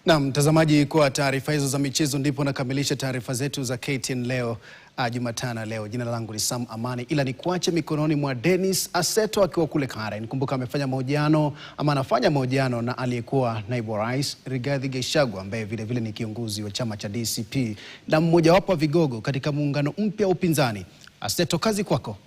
Na mtazamaji, kwa taarifa hizo za michezo ndipo nakamilisha taarifa zetu za KTN leo Jumatano leo. Jina langu ni Sam Amani, ila nikuache mikononi mwa Dennis Aseto akiwa kule Karen. Nikumbuka amefanya mahojiano ama anafanya mahojiano na aliyekuwa naibu rais Rigathi Gachagua ambaye vile vile ni kiongozi wa chama cha DCP na mmoja wapo wa vigogo katika muungano mpya wa upinzani. Aseto, kazi kwako.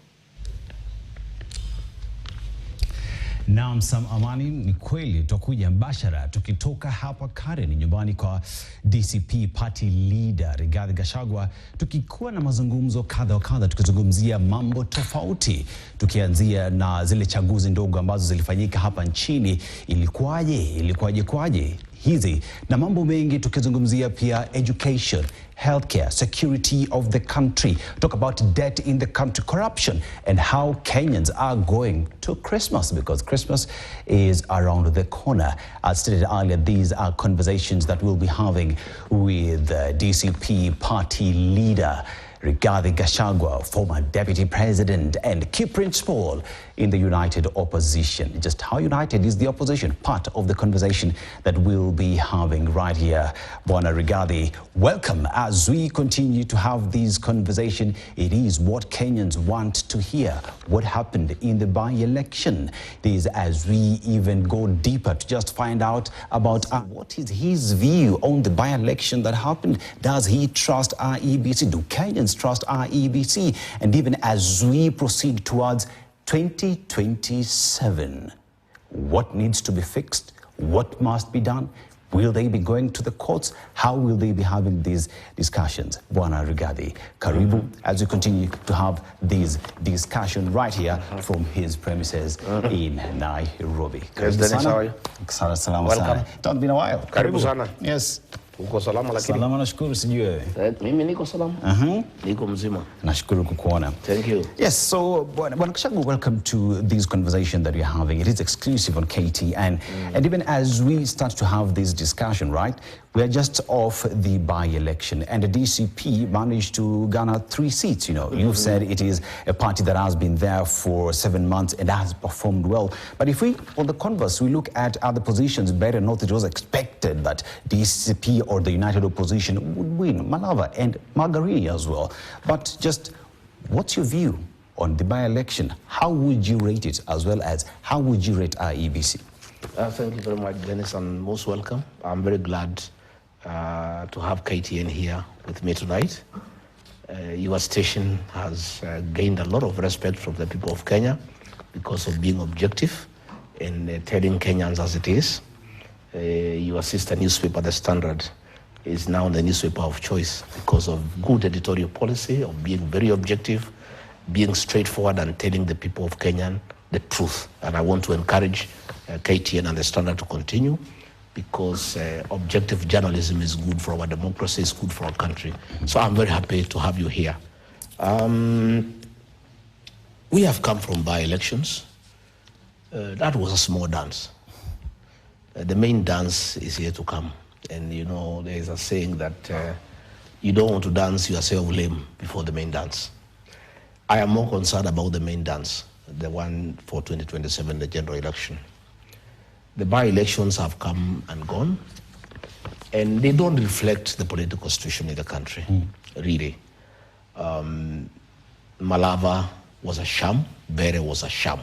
Naam, Sam Amani, ni kweli tutakuja mbashara tukitoka hapa Karen nyumbani kwa DCP party leader Rigathi Gachagua, tukikuwa na mazungumzo kadha wa kadha, tukizungumzia mambo tofauti, tukianzia na zile chaguzi ndogo ambazo zilifanyika hapa nchini. Ilikuwaje hizi na mambo mengi, tukizungumzia pia education, healthcare, security of the country, talk about debt in the country, corruption, and how Kenyans are going to Christmas, because Christmas is around the corner. As stated earlier, these are conversations that we'll be having with DCP party leader Rigathi Gachagua, former deputy president and key principal in the united opposition. Just how united is the opposition? Part of the conversation that we'll be having right here. Bwana Rigathi, welcome as we continue to have these conversations. It is what Kenyans want to hear. What happened in the by-election? It is as we even go deeper to just find out about what is his view on the by-election that happened. Does he trust IEBC? Do Kenyans trust IEBC? And even as we proceed towards 2027, what needs to be fixed? What must be done? Will they be going to the courts? How will they be having these discussions? Bwana Rigathi, karibu as we continue to have these discussions right here from his premises in Nairobi. Yes, Dennis, how are you? Welcome. It's been a while. Karibu sana. Yes. Uko salama lakini? Salama, nashukuru, sijui. Mimi niko salama. Niko mzima. Nashukuru kukuona. Thank you. Yes, so Bwana Gachagua, welcome to this conversation that we're having. It is exclusive on KTN. And even as we start to have this discussion, right, we are just off the by-election, and the DCP managed to garner 3 seats. You know, you've said it is a party that has been there for 7 months and has performed well. But if we, on the converse, we look at other positions, better not, it was expected that DCP or the united opposition would win Malava and Margarini as well. But just what's your view on the by-election? How would you rate it, as well as how would you rate IEBC? Thank you very much, Dennis, and most welcome. I'm very glad to have KTN here with me tonight. Your station has gained a lot of respect from the people of Kenya because of being objective and telling Kenyans as it is. Your sister newspaper, The Standard, is now the newspaper of choice because of good editorial policy, of being very objective, being straightforward and telling the people of Kenya the truth. And I want to encourage KTN and The Standard to continue, because objective journalism is good for our democracy, it's good for our country. So I'm very happy to have you here. We have come from by-elections. That was a small dance. The main dance is here to come. And you know, there is a saying that you don't want to dance yourself lame before the main dance. I am more concerned about the main dance, the one for 2027, the general election. The by-elections have come and gone, and they don't reflect the political situation in the country, really. Malava was a sham, Bere was a sham.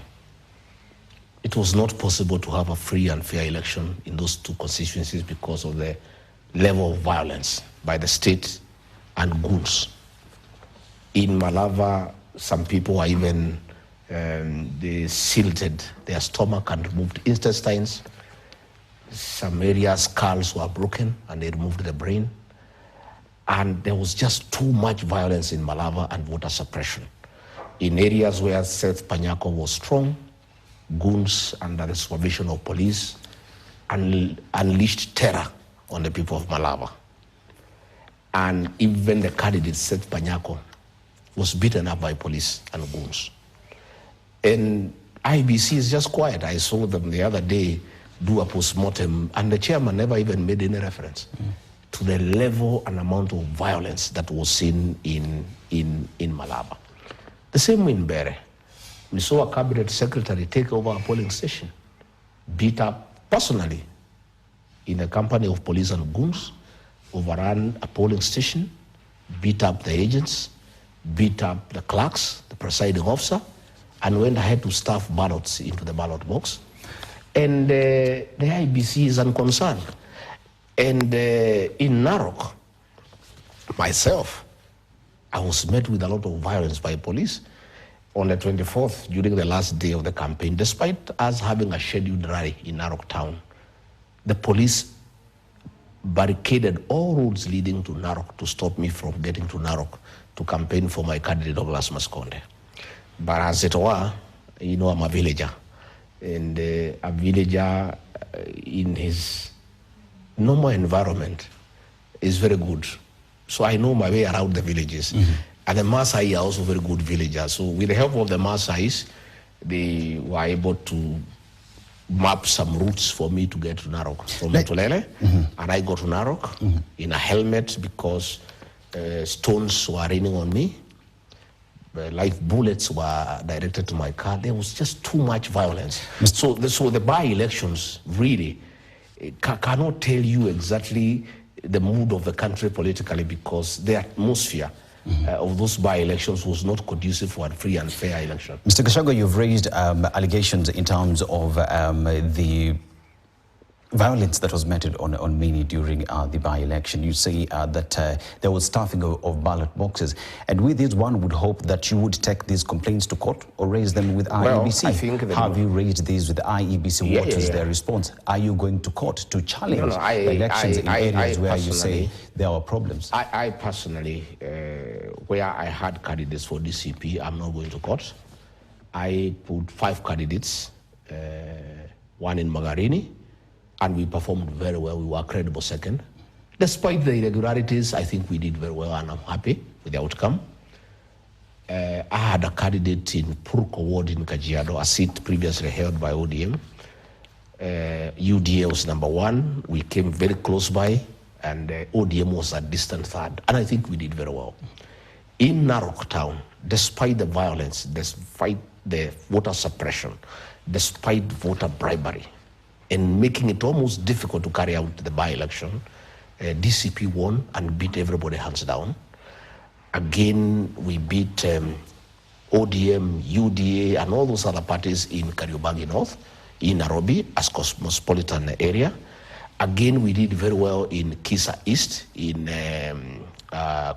It was not possible to have a free and fair election in those two constituencies because of the level of violence by the state and goons. In Malava, some people are even they silted their stomach and removed intestines. Some areas, skulls were broken and they removed the brain. And there was just too much violence in Malava and voter suppression. In areas where Seth Panyako was strong, goons under the supervision of police unleashed terror on the people of Malava. And even the candidate, Seth Panyako, was beaten up by police and goons. And IEBC is just quiet. I saw them the other day do a post-mortem, and the chairman never even made any reference to the level and amount of violence that was seen in Malava. The same way in Bere. We saw a cabinet secretary take over a polling station, beat up personally in a company of police and goons, overran a polling station, beat up the agents, beat up the clerks, the presiding officer, and went ahead to stuff ballots into the ballot box. And the IEBC is unconcerned. And in Narok, myself, I was met with a lot of violence by police on the 24th, during the last day of the campaign. Despite us having a scheduled rally in Narok town, the police barricaded all roads leading to Narok to stop me from getting to Narok to campaign for my candidate, Douglas Maskonde. But as it were, you know, I'm a villager. And a villager in his normal environment is very good. So I know my way around the villages. And the Maasai are also very good villagers. So with the help of the Maasais, they were able to map some routes for me to get to Narok from Ntulele. And I got to Narok in a helmet because stones were raining on me. Live bullets were directed to my car. There was just too much violence. So the by-elections really cannot tell you exactly the mood of the country politically, because the atmosphere of those by-elections was not conducive for a free and fair election. Mr. Gachagua, you've raised allegations in terms of the violence that was meted on many during the by-election. You say that there was stuffing of ballot boxes. And with this, one would hope that you would take these complaints to court or raise them with IEBC. I think have you raised these with IEBC? What is their response? Are you going to court to challenge the elections in areas where you say there are problems? I personally, where I had candidates for DCP, I'm not going to court. I put 5 candidates, one in Magarini, and we performed very well. We were credible second. Despite the irregularities, I think we did very well, and I'm happy with the outcome. I had a candidate in Purko Ward in Kajiado, a seat previously held by ODM. UDA was number 1. We came very close by, and ODM was a distant third. And I think we did very well. In Narok town, despite the violence, despite the voter suppression, despite voter bribery, and making it almost difficult to carry out the by-election, DCP won and beat everybody hands down. Again, we beat ODM, UDA, and all those other parties in Kariobangi North, in Nairobi, as cosmopolitan area. Again, we did very well in Kisa East, in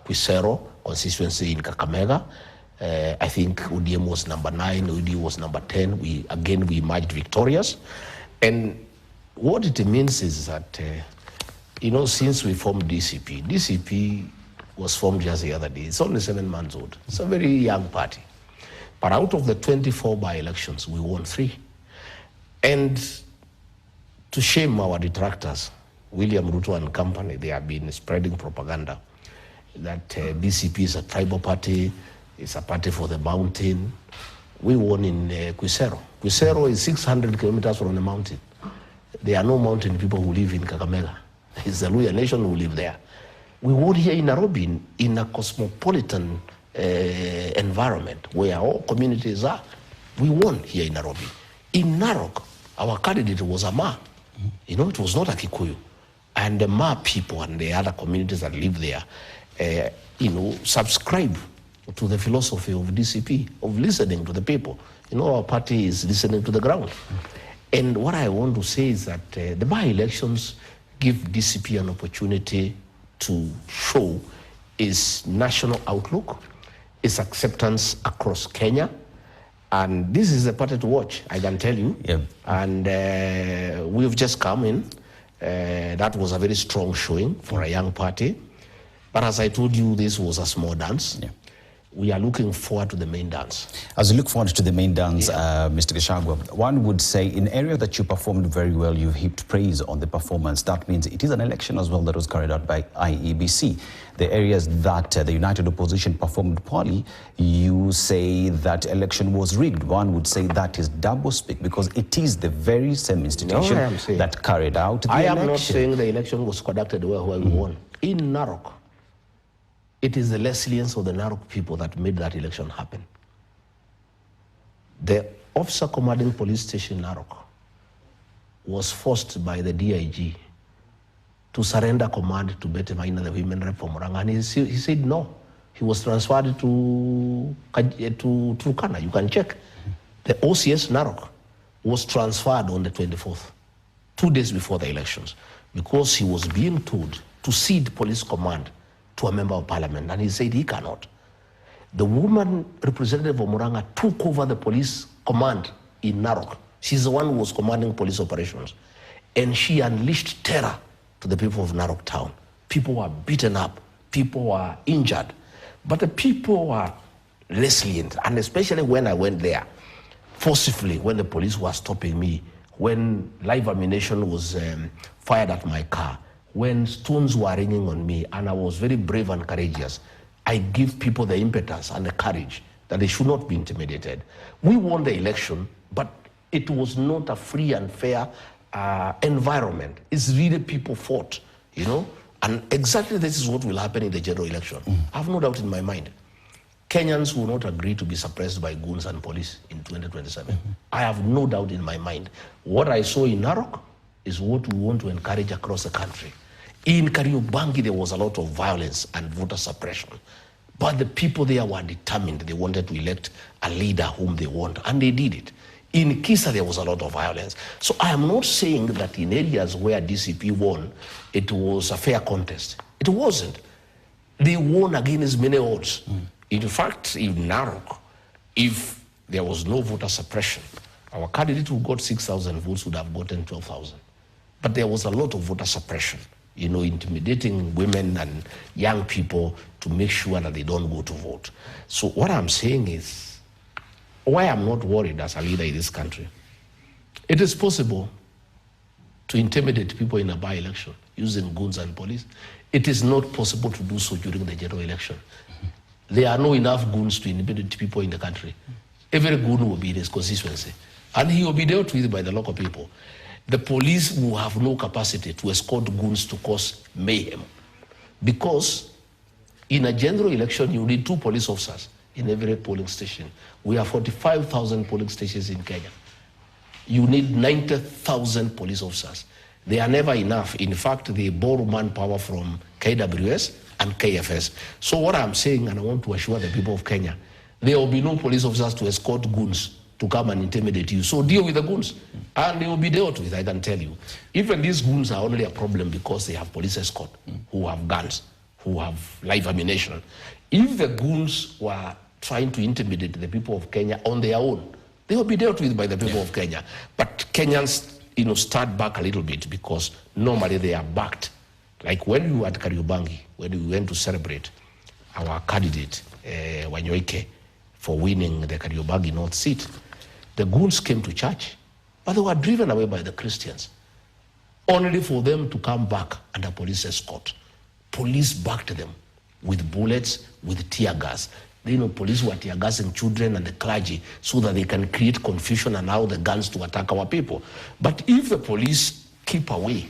Quisero constituency in Kakamega. I think ODM was number 9, UDA was number 10. We emerged victorious. And what it means is that, you know, since we formed DCP was formed just the other day. It's only 7 months old. It's a very young party. But out of the 24 by-elections, we won 3. And to shame our detractors, William Ruto and company, they have been spreading propaganda that DCP is a tribal party, it's a party for the mountain. We won in Quisero. Quisero is 600 kilometers from the mountain. There are no mountain people who live in Kakamega. It's the Luya nation who live there. We won here in Nairobi in a cosmopolitan environment where all communities are. We won here in Nairobi. In Narok, our candidate was a Ma. You know, it was not a Kikuyu. And the Ma people and the other communities that live there, you know, subscribe to the philosophy of DCP, of listening to the people. You know, our party is listening to the ground. And what I want to say is that the by-elections give DCP an opportunity to show its national outlook, its acceptance across Kenya. And this is the party to watch, I can tell you. Yeah. And we've just come in. That was a very strong showing for a young party. But as I told you, this was a small dance. Yeah. We are looking forward to the main dance. As you look forward to the main dance, Mr. Gachagua, one would say in area that you performed very well, you heaped praise on the performance. That means it is an election as well that was carried out by IEBC. The areas that the United Opposition performed poorly, you say that election was rigged. One would say that is double speak, because it is the very same institution that carried out the election. I am not saying the election was conducted well we won. In Narok, it is the resilience of the Narok people that made that election happen. The officer commanding police station in Narok was forced by the DIG to surrender command to Betty Maina, the women rep for Murang'a, and he said no. He was transferred to Turkana. You can check. The OCS Narok was transferred on the 24th, 2 days before the elections, because he was being told to cede police command to a member of parliament, and he said he cannot. The woman representative of Murang'a took over the police command in Narok. She's the one who was commanding police operations. And she unleashed terror to the people of Narok town. People were beaten up. People were injured. But the people were resilient. And especially when I went there, forcibly, when the police were stopping me, when live ammunition was fired at my car, when stones were raining on me, and I was very brave and courageous, I give people the impetus and the courage that they should not be intimidated. We won the election, but it was not a free and fair environment. It's really people fought, you know? And exactly this is what will happen in the general election. I have no doubt in my mind. Kenyans will not agree to be suppressed by goons and police in 2027. I have no doubt in my mind. What I saw in Narok is what we want to encourage across the country. In Kariobangi, there was a lot of violence and voter suppression. But the people there were determined. They wanted to elect a leader whom they want, and they did it. In Kisa, there was a lot of violence. So I am not saying that in areas where DCP won, it was a fair contest. It wasn't. They won against many odds. In fact, in Narok, if there was no voter suppression, our candidate who got 6,000 votes would have gotten 12,000. But there was a lot of voter suppression, you know, intimidating women and young people to make sure that they don't go to vote. So what I'm saying is, why I'm not worried as a leader in this country, it is possible to intimidate people in a by-election using goons and police. It is not possible to do so during the general election. There are not enough goons to intimidate people in the country. Every goon will be in his constituency, and he will be dealt with by the local people. The police will have no capacity to escort goons to cause mayhem, because in a general election, you need 2 police officers in every polling station. We have 45,000 polling stations in Kenya. You need 90,000 police officers. They are never enough. In fact, they borrow manpower from KWS and KFS. So what I'm saying, and I want to assure the people of Kenya, there will be no police officers to escort goons to come and intimidate you. So deal with the goons, and they will be dealt with, I can tell you. Even these goons are only a problem because they have police escort, who have guns, who have live ammunition. If the goons were trying to intimidate the people of Kenya on their own, they will be dealt with by the people of Kenya. But Kenyans, you know, start back a little bit, because normally they are backed. Like when we were at Kariobangi, when we went to celebrate our candidate, Wanyoike, for winning the Kariobangi North seat, the goons came to church, but they were driven away by the Christians, only for them to come back under police escort. Police backed them with bullets, with tear gas. You know, police were tear gassing children and the clergy so that they can create confusion and allow the guns to attack our people. But if the police keep away,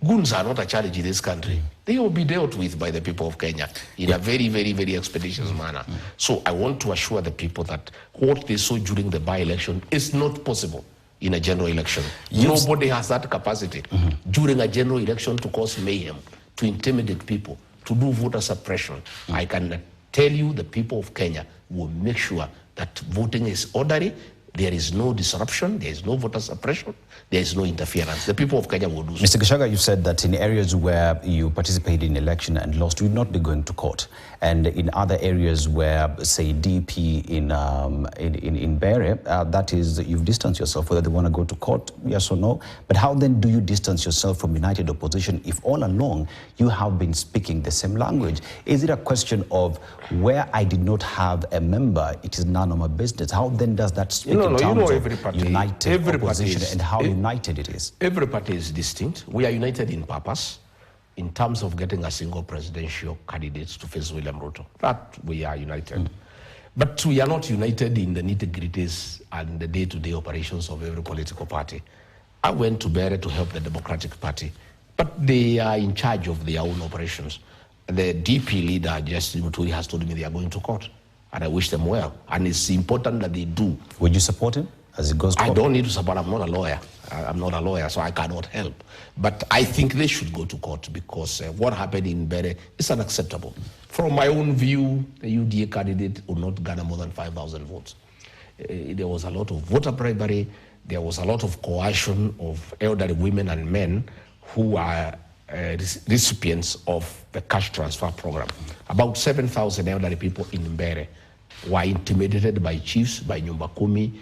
goons are not a challenge in this country. They will be dealt with by the people of Kenya in a very, very, very expeditious manner. So I want to assure the people that what they saw during the by-election is not possible in a general election. Nobody has that capacity during a general election to cause mayhem, to intimidate people, to do voter suppression. I can tell you the people of Kenya will make sure that voting is orderly, there is no disruption, there is no voter suppression, there is no interference. The people of Kenya will do so. Mr. Gachagua, you said that in areas where you participated in election and lost, you would not be going to court. And in other areas where, say, DP in Bere, that is, you've distanced yourself, whether they want to go to court, yes or no. But how then do you distance yourself from united opposition if all along you have been speaking the same language? Is it a question of where I did not have a member, it is none of my business? How then does that speak in terms of united opposition and how united it is? Every party is distinct. We are united in purpose, in terms of getting a single presidential candidate to face William Ruto. That we are united. But we are not united in the nitty-gritties and the day-to-day operations of every political party. I went to Bere to help the Democratic Party, but they are in charge of their own operations. The DP leader, Justin Muturi, has told me they are going to court, and I wish them well. And it's important that they do. Would you support him? as it goes? I don't need to support. I'm not a lawyer. I'm not a lawyer, so I cannot help. But I think they should go to court because what happened in Bere is unacceptable. From my own view, the UDA candidate would not garner more than 5,000 votes. There was a lot of voter bribery. There was a lot of coercion of elderly women and men who are recipients of the cash transfer program. About 7,000 elderly people in Mbere were intimidated by chiefs, by Nyumba Kumi,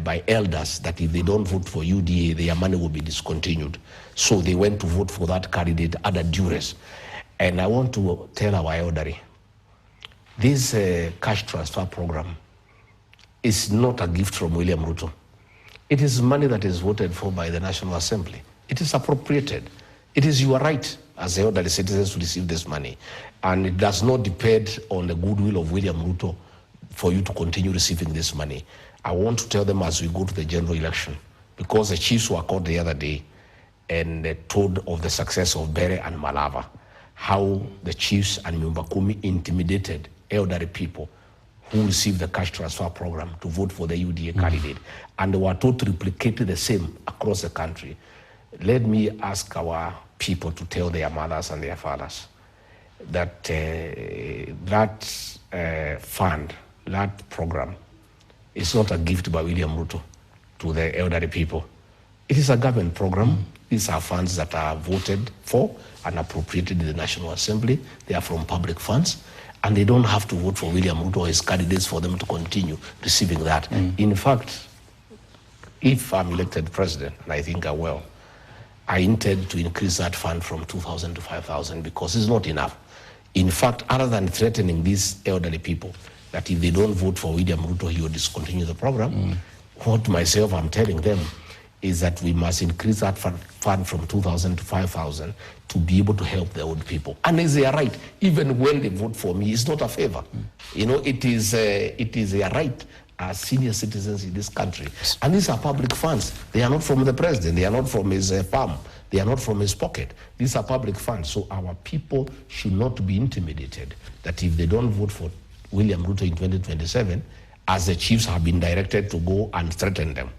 by elders that if they don't vote for UDA, their money will be discontinued. So they went to vote for that candidate under duress. And I want to tell our elderly, this cash transfer program is not a gift from William Ruto. It is money that is voted for by the National Assembly. It is appropriated. It is your right as elderly citizens to receive this money. And it does not depend on the goodwill of William Ruto for you to continue receiving this money. I want to tell them as we go to the general election, because the chiefs were caught the other day and told of the success of Bere and Malava, how the chiefs and Nyumba Kumi intimidated elderly people who received the cash transfer program to vote for the UDA candidate. And they were told to replicate the same across the country. Let me ask our people to tell their mothers and their fathers that fund, that program, is not a gift by William Ruto to the elderly people. It is a government program. These are funds that are voted for and appropriated in the National Assembly. They are from public funds, and they don't have to vote for William Ruto or his candidates for them to continue receiving that. In fact, if I'm elected president, and I think I will, I intend to increase that fund from 2,000 to 5,000 because it's not enough. In fact, other than threatening these elderly people that if they don't vote for William Ruto, he will discontinue the program, what myself I'm telling them is that we must increase that fund from 2,000 to 5,000 to be able to help the old people. And it's their right. Even when they vote for me, it's not a favor. You know, it is their right as senior citizens in this country. And these are public funds. They are not from the president. They are not from his farm. They are not from his pocket. These are public funds. So our people should not be intimidated that if they don't vote for William Ruto in 2027, as the chiefs have been directed to go and threaten them.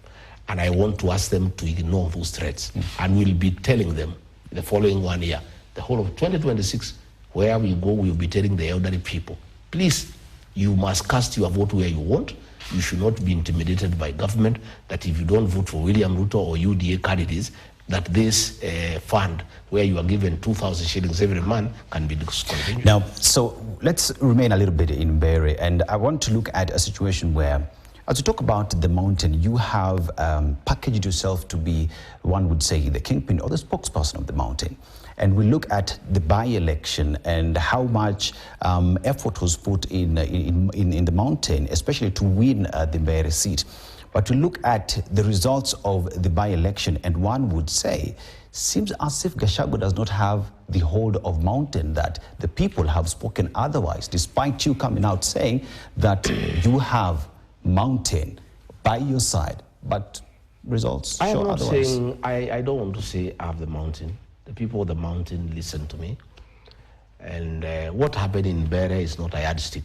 And I want to ask them to ignore those threats. And we'll be telling them the following 1 year, the whole of 2026, where we go, we'll be telling the elderly people, please, you must cast your vote where you want. You should not be intimidated by government that if you don't vote for William Ruto or UDA candidates, that this fund where you are given 2,000 shillings every month can be discontinued. Now, so let's remain a little bit in Bere, and I want to look at a situation where, as we talk about the mountain, you have packaged yourself to be, one would say, the kingpin or the spokesperson of the mountain. And we look at the by-election and how much effort was put in the mountain, especially to win the Bere seat. But to look at the results of the by-election, and one would say, seems as if Gachagua does not have the hold of mountain, that the people have spoken otherwise, despite you coming out saying that you have mountain by your side, but results show otherwise. I am not saying, I don't want to say I have the mountain. The people of the mountain listen to me. And what happened in Bere is not a yardstick.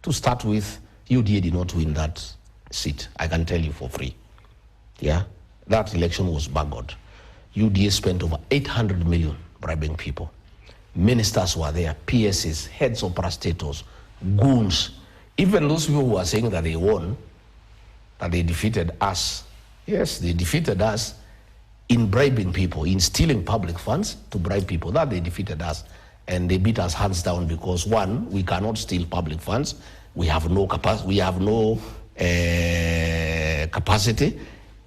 To start with, UDA did not win that seat. I can tell you for free. Yeah? That election was buggered. UDA spent over 800 million bribing people. Ministers were there, PSs, heads of parastatals, goons. Even those people who are saying that they won, that they defeated us. Yes, they defeated us in bribing people, in stealing public funds to bribe people. That they defeated us. And they beat us hands down because, one, we cannot steal public funds. We have no capacity. We have no capacity,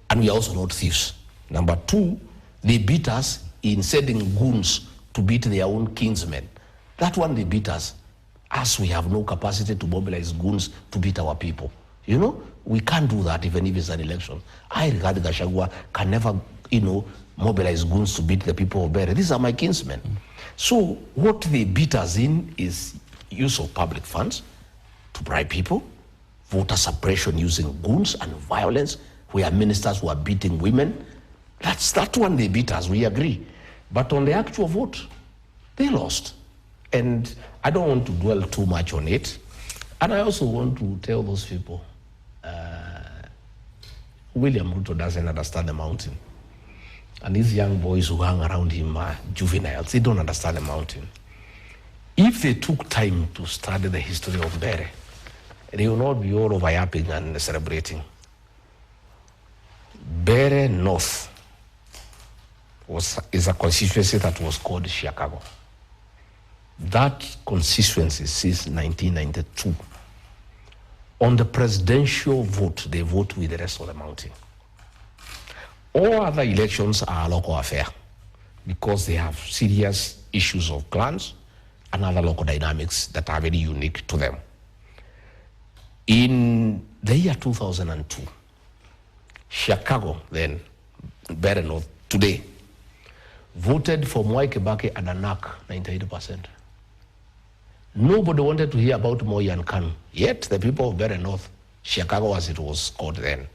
and we are also not thieves. Number two, they beat us in sending goons to beat their own kinsmen. That one they beat us, as we have no capacity to mobilize goons to beat our people. You know, we can't do that even if it's an election. I, Rigathi Gachagua, can never, mobilize goons to beat the people of Bere. These are my kinsmen. So what they beat us in is use of public funds to bribe people, voter suppression using goons and violence, where ministers were beating women. That's that one they beat us, we agree. But on the actual vote, they lost. And I don't want to dwell too much on it. And I also want to tell those people, William Ruto doesn't understand the mountain. And these young boys who hang around him are juveniles. They don't understand the mountain. If they took time to study the history of Mbere, they will not be all over yapping and celebrating. Mbere North is a constituency that was called Chicago. That constituency since 1992. On the presidential vote, they vote with the rest of the mountain. All other elections are a local affair because they have serious issues of clans and other local dynamics that are very unique to them. In the year 2002, Chicago, then, Mbere North, today, voted for Mwai Kibaki and a knock 98%. Nobody wanted to hear about Moi and Kanu. Yet the people of Mbere North, Chicago as it was called then,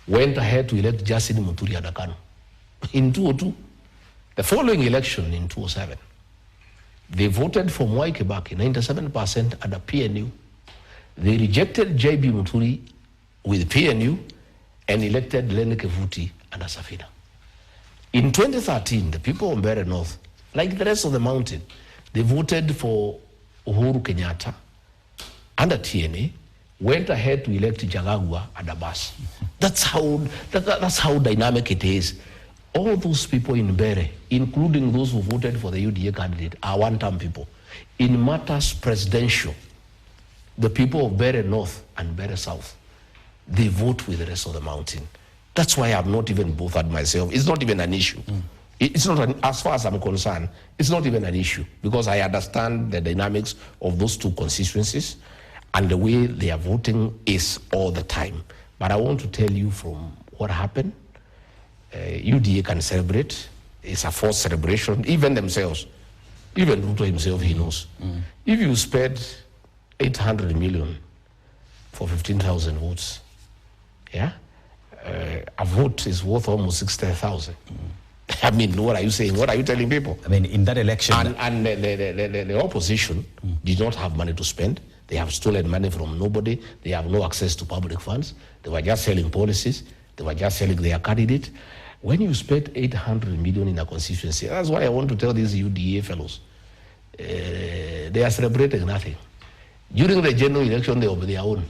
went ahead to elect Justin Muturi and Kanu in 2002. The following election in 2007, they voted for Mwai Kibaki 97% and a PNU. They rejected JB Muturi with PNU and elected Lene Kevuti and a Safina. In 2013, the people of Mbere North, like the rest of the mountain, they voted for Uhuru Kenyatta and a TNA, went ahead to elect Gachagua and Abbas. That's how dynamic it is. All those people in Mbere, including those who voted for the UDA candidate, are one-term people. In matters presidential, the people of Mbere North and Mbere South, they vote with the rest of the mountain. That's why I've not even bothered myself. It's not even an issue. It's not, as far as I'm concerned, it's not even an issue because I understand the dynamics of those two constituencies and the way they are voting is all the time. But I want to tell you from what happened, UDA can celebrate. It's a forced celebration, even themselves. Even Ruto himself, he knows. If you spend 800 million for 15,000 votes, yeah, a vote is worth almost 60,000. I mean, what are you saying? What are you telling people? I mean, in that election... And the opposition did not have money to spend. They have stolen money from nobody. They have no access to public funds. They were just selling policies. They were just selling their candidate. When you spend 800 million in a constituency, that's why I want to tell these UDA fellows, they are celebrating nothing. During the general election, they will be their own.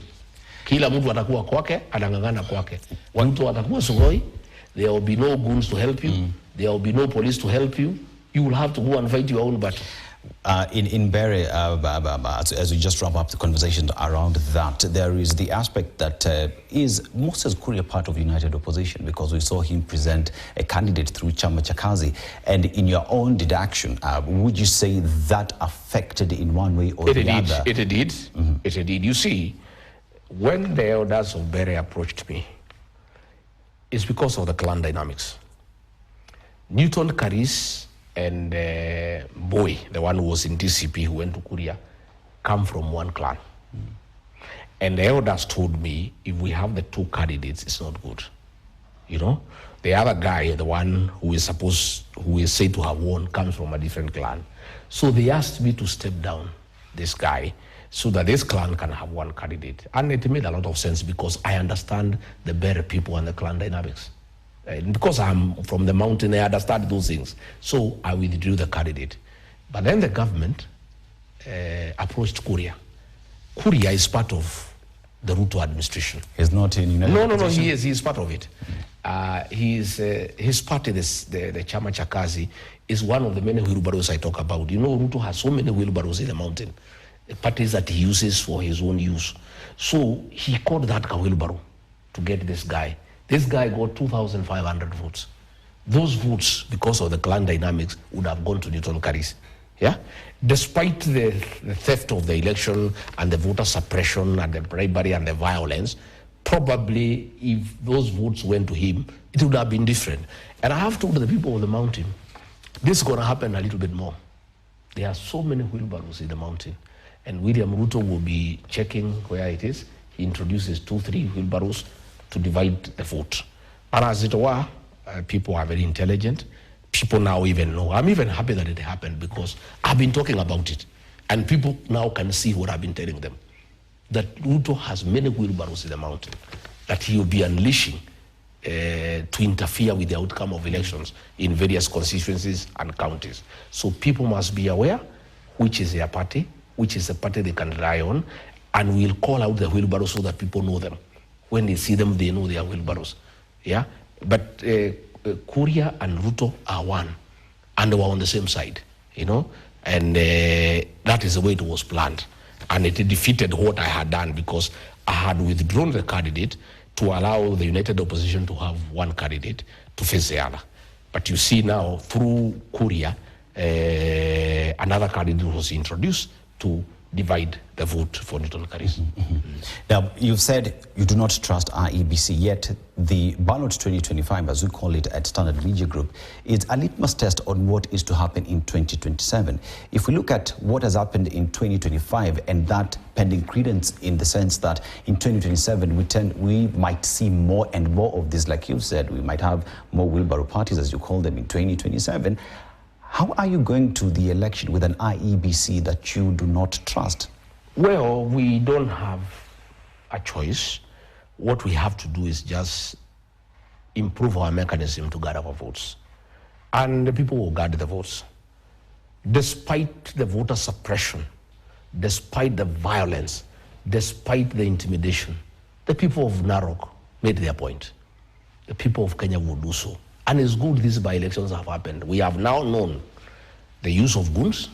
Kila mtu atakuwa kwake, anangangana kwake. Mtu atakuwa sugoi, there will be no goons to help you. There will be no police to help you. You will have to go and fight your own battle. In Mbere, as we just wrap up the conversation around that, there is the aspect that is Moses Kuria part of United Opposition because we saw him present a candidate through Chama cha Kazi. And in your own deduction, would you say that affected in one way or the other? It did. It did. You see, when the elders of Mbere approached me, it's because of the clan dynamics. Newton Karis and Boy, the one who was in DCP who went to Kuria, come from one clan. And the elders told me, if we have the two candidates, it's not good. You know, the other guy, the one who is said to have won, comes from a different clan. So they asked me to step down this guy so that this clan can have one candidate. And it made a lot of sense because I understand the Mbere people and the clan dynamics. And because I'm from the mountain, I understand those things. So I withdrew the candidate. But then the government approached Kuria. Kuria is part of the Ruto administration. He's not in United Opposition? No, he is part of it. His party, the Chama cha Kazi, is one of the many wheelbarrows I talk about. You know, Ruto has so many wheelbarrows in the mountain, parties that he uses for his own use. So he called that a wheelbarrow to get this guy. This guy got 2,500 votes. Those votes, because of the clan dynamics, would have gone to Newton Karis. Yeah? Despite the theft of the election and the voter suppression and the bribery and the violence, probably if those votes went to him, it would have been different. And I have told the people of the mountain, this is going to happen a little bit more. There are so many wheelbarrows in the mountain. And William Ruto will be checking where it is. He introduces 2-3 wheelbarrows to divide the vote. And as it were, people are very intelligent. People now even know. I'm even happy that it happened because I've been talking about it. And people now can see what I've been telling them. That Ruto has many wheelbarrows in the mountain. That he will be unleashing to interfere with the outcome of elections in various constituencies and counties. So people must be aware which is their party, which is the party they can rely on, and we'll call out the wheelbarrows so that people know them. When they see them, they know they are wheelbarrows. Yeah? But Kuria and Ruto are one, and they were on the same side, you know? And that is the way it was planned. And it defeated what I had done because I had withdrawn the candidate to allow the united opposition to have one candidate to face the other. But you see now, through Kuria, another candidate was introduced to divide the vote for Newton Karis. Now, you've said you do not trust IEBC, yet the ballot 2025, as we call it at Standard Media Group, is a litmus test on what is to happen in 2027. If we look at what has happened in 2025 and that pending credence in the sense that in 2027 we might see more and more of this, like you said, we might have more wheelbarrow parties, as you call them, in 2027. How are you going to the election with an IEBC that you do not trust? Well, we don't have a choice. What we have to do is just improve our mechanism to guard our votes. And the people will guard the votes. Despite the voter suppression, despite the violence, despite the intimidation, the people of Narok made their point. The people of Kenya will do so. And it's good these by-elections have happened. We have now known the use of goons.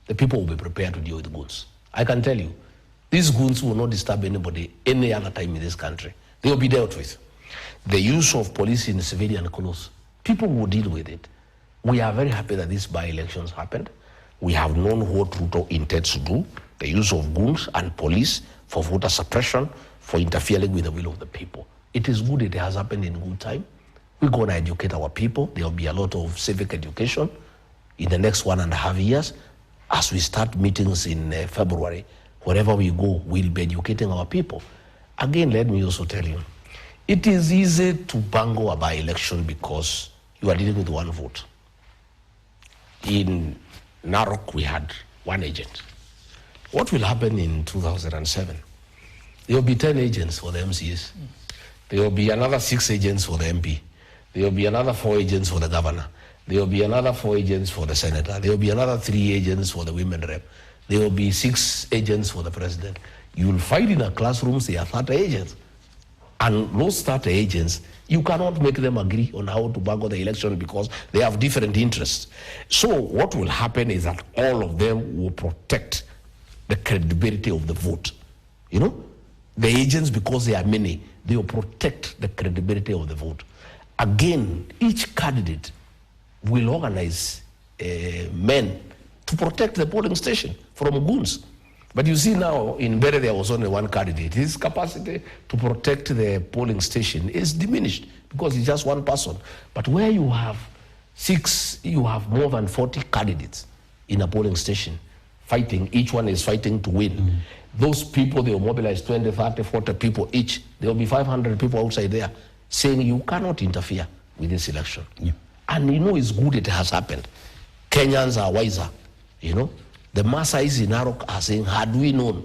The people will be prepared to deal with goons. I can tell you, these goons will not disturb anybody any other time in this country. They will be dealt with. The use of police in civilian clothes, people will deal with it. We are very happy that these by-elections happened. We have known what Ruto intends to do, the use of goons and police for voter suppression, for interfering with the will of the people. It is good it has happened in good time. We're going to educate our people. There will be a lot of civic education in the next 1.5 years. As we start meetings in February, wherever we go, we'll be educating our people. Again, let me also tell you, it is easy to bungle a by-election because you are dealing with one vote. In Narok, we had one agent. What will happen in 2007? There will be 10 agents for the MCs. There will be another 6 agents for the MP. There will be another 4 agents for the governor. There will be another 4 agents for the senator. There will be another 3 agents for the women rep. There will be 6 agents for the president. You will find in our classrooms there are 30 agents. And those 30 agents, you cannot make them agree on how to bungle the election because they have different interests. So what will happen is that all of them will protect the credibility of the vote. You know, the agents, because they are many, they will protect the credibility of the vote. Again, each candidate will organize men to protect the polling station from goons. But you see now, in Bere, there was only one candidate. His capacity to protect the polling station is diminished because he's just one person. But where you have 6, you have more than 40 candidates in a polling station fighting. Each one is fighting to win. Those people, they will mobilize 20, 30, 40 people each. There will be 500 people outside there saying you cannot interfere with this election. Yeah. And you know it's good it has happened. Kenyans are wiser, you know. The Maasais in Narok are saying, had we known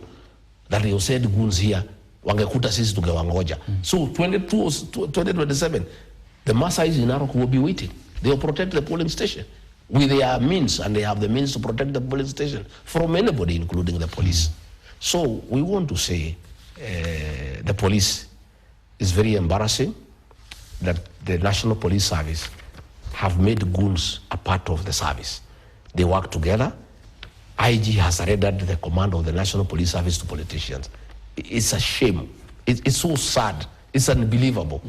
that you said goons here, wangekuta sisi tungewangoja. So 2027, the Maasais in Narok will be waiting. They will protect the polling station with their means, and they have the means to protect the polling station from anybody, including the police. So we want to say the police is very embarrassing that the National Police Service have made goons a part of the service. They work together. IG has surrendered the command of the National Police Service to politicians. It's a shame. It's so sad. It's unbelievable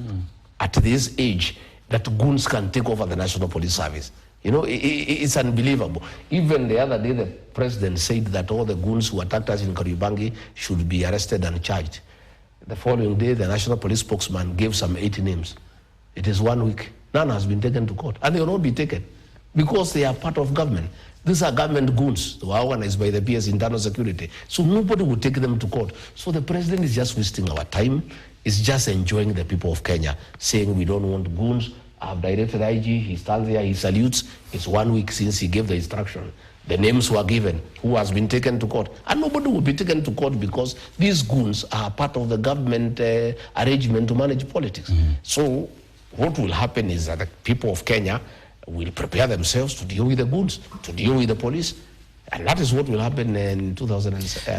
at this age that goons can take over the National Police Service. You know, it's unbelievable. Even the other day, the president said that all the goons who attacked us in Kariobangi should be arrested and charged. The following day, the National Police spokesman gave some 80 names. It is 1 week. None has been taken to court. And they will not be taken because they are part of government. These are government goons. They were organized by the PS Internal Security. So nobody will take them to court. So the president is just wasting our time. He's just enjoying the people of Kenya, saying we don't want goons. I've directed IG. He stands there, he salutes. It's 1 week since he gave the instruction. The names were given, who has been taken to court. And nobody will be taken to court because these goons are part of the government arrangement to manage politics. So what will happen is that the people of Kenya will prepare themselves to deal with the goods, to deal with the police. And that is what will happen in 2027.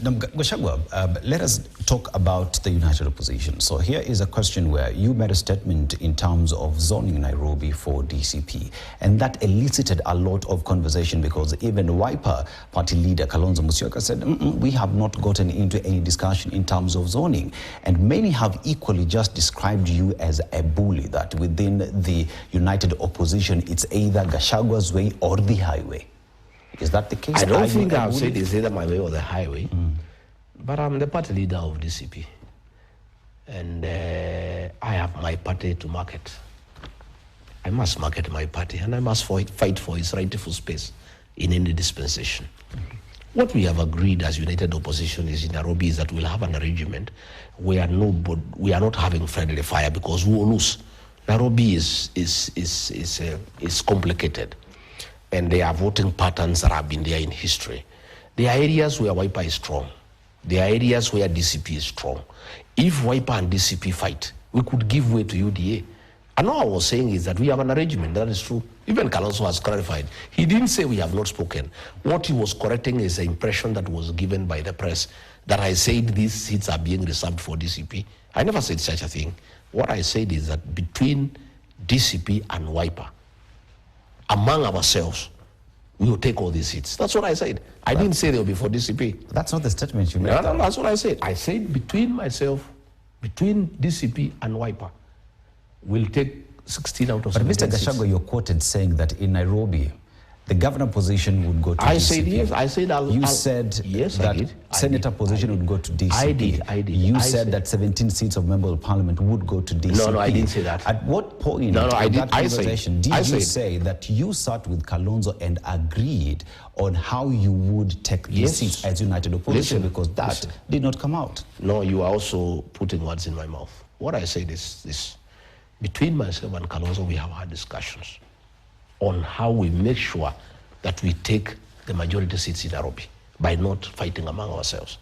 Now, Gachagua, let us talk about the united opposition. So here is a question where you made a statement in terms of zoning Nairobi for DCP, and that elicited a lot of conversation because even Wiper party leader Kalonzo Musyoka said, we have not gotten into any discussion in terms of zoning. And many have equally just described you as a bully, that within the united opposition, it's either Gachagua's way or the highway. Is that the case? I don't think I've said it's either my way or the highway, but I'm the party leader of DCP. And I have my party to market. I must market my party, and I must fight for its rightful space in any dispensation. What we have agreed as united opposition is in Nairobi is that we'll have an arrangement where we are not having friendly fire because we will lose. Nairobi is complicated. And there are voting patterns that have been there in history. There are areas where Wiper is strong. There are areas where DCP is strong. If Wiper and DCP fight, we could give way to UDA. And all I was saying is that we have an arrangement, that is true. Even Kalonzo has clarified. He didn't say we have not spoken. What he was correcting is the impression that was given by the press, that I said these seats are being reserved for DCP. I never said such a thing. What I said is that between DCP and Wiper, among ourselves, we will take all these seats. That's what I said. I didn't say they will be for DCP. That's not the statement you made. No, that's what I said. I said between DCP and Wiper, we'll take 16 out of 17 But Mr. Gachagua, you're quoted saying that in Nairobi, the governor position would go to DCP. I said yes. I said You said yes, that I did. senator position would go to DCP. I did. You said that 17 seats of member of parliament would go to DCP. No, I didn't say that. At what point I did. that conversation did you say that you sat with Kalonzo and agreed on how you would take these seats as united opposition? Because that did not come out. No, you are also putting words in my mouth. What I said is this. Between myself and Kalonzo, we have had discussions on how we make sure that we take the majority seats in Nairobi by not fighting among ourselves.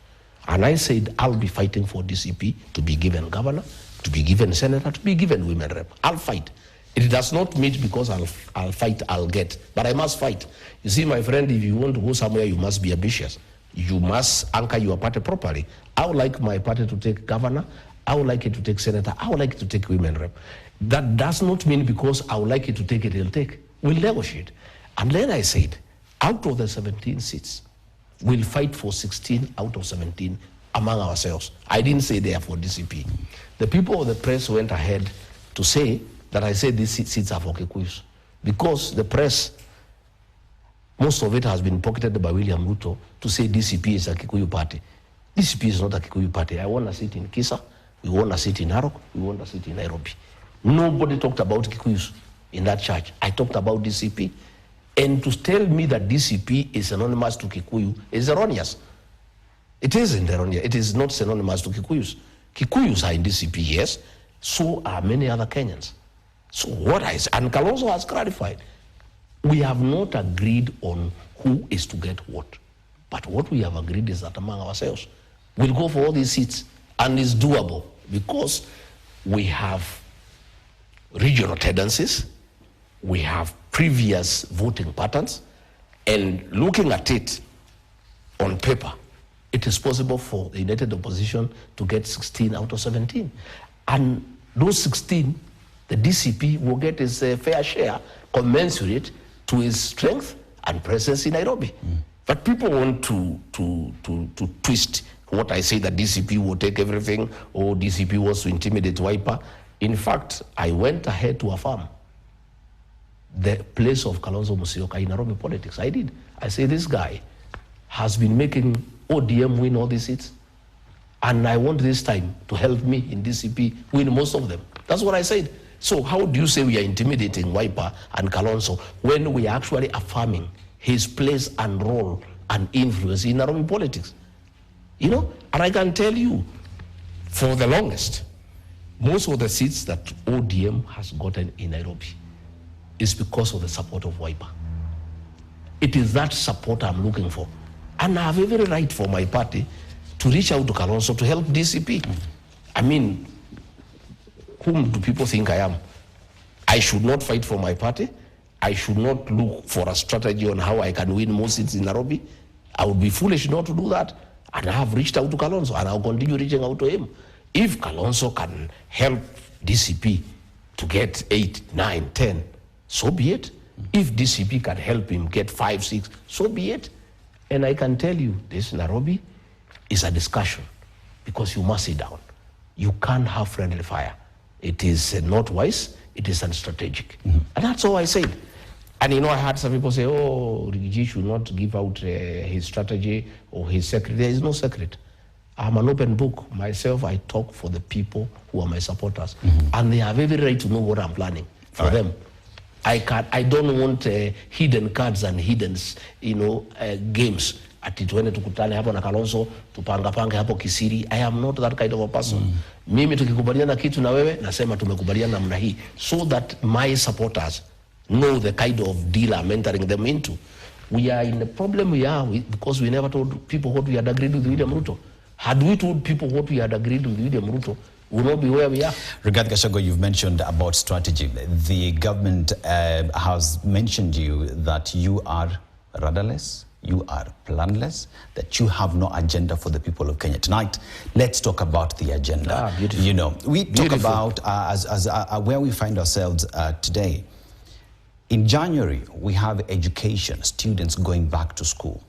And I said I'll be fighting for DCP to be given governor, to be given senator, to be given women rep. I'll fight. It does not mean because I'll fight, I'll get. But I must fight. You see, my friend, if you want to go somewhere, you must be ambitious. You must anchor your party properly. I would like my party to take governor. I would like it to take senator. I would like it to take women rep. That does not mean because I would like it to take it, it'll take. We'll negotiate. And then I said, out of the 17 seats, we'll fight for 16 out of 17 among ourselves. I didn't say they are for DCP. The people of the press went ahead to say that I said these seats are for Kikuyus. Because the press, most of it has been pocketed by William Ruto to say DCP is a Kikuyu party. DCP is not a Kikuyu party. I want a seat in Kisa, we want a seat in Narok, we want a seat in Nairobi. Nobody talked about Kikuyus in that church. I talked about DCP. And to tell me that DCP is synonymous to Kikuyu is erroneous. It isn't erroneous. It is not synonymous to Kikuyus. Kikuyus are in DCP, yes. So are many other Kenyans. So what I say, and Kalonzo has clarified, we have not agreed on who is to get what. But what we have agreed is that among ourselves, we'll go for all these seats. And it's doable because we have regional tendencies, we have previous voting patterns, and looking at it on paper, it is possible for the united opposition to get 16 out of 17. And those 16, the DCP will get its fair share commensurate to its strength and presence in Nairobi. But people want to twist what I say, that DCP will take everything, or DCP wants to intimidate Wiper. In fact, I went ahead to affirm the place of Kalonzo Musyoka in Nairobi politics. I did. I say this guy has been making ODM win all these seats, and I want this time to help me in DCP win most of them. That's what I said. So how do you say we are intimidating Wiper and Kalonzo when we are actually affirming his place and role and influence in Nairobi politics? You know, and I can tell you, for the longest, most of the seats that ODM has gotten in Nairobi is because of the support of Wiper. It is that support I'm looking for. And I have every right for my party to reach out to Kalonzo to help DCP. I mean, whom do people think I am? I should not fight for my party. I should not look for a strategy on how I can win more seats in Nairobi. I would be foolish not to do that. And I have reached out to Kalonzo, and I'll continue reaching out to him. If Kalonzo can help DCP to get 8, 9, 10, so be it. If DCP can help him get 5, 6, so be it. And I can tell you, this Nairobi is a discussion, because you must sit down. You can't have friendly fire. It is not wise, it is unstrategic. And that's all I said. And you know, I had some people say, oh, Rigathi should not give out his strategy or his secret. There is no secret. I'm an open book. Myself, I talk for the people who are my supporters. And they have every right to know what I'm planning for them. I don't want hidden cards and hidden, games. Ati tuende tukutane hapo na Kalonzo, tupanga hapo kisiri. I am not that kind of a person. Mimi tukikubaliana kitu na wewe, nasema tumekubaliana namna hii, so that my supporters know the kind of deal I'm entering them into. We are in the problem we are because we never told people what we had agreed with William Ruto. Had we told people what we had agreed with William Ruto, we will not be where we are. Rigathi Gachagua, you've mentioned about strategy. The government has mentioned you that you are rudderless, you are planless, that you have no agenda for the people of Kenya. Tonight, let's talk about the agenda. Beautiful. You know, we talk about where we find ourselves today. In January, we have education, students going back to school.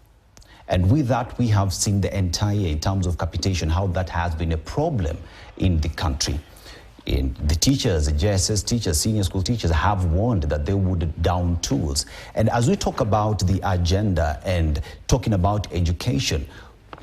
And with that, we have seen the entire, in terms of capitation, how that has been a problem in the country. In the teachers, the JSS teachers, senior school teachers have warned that they would down tools. And as we talk about the agenda and talking about education,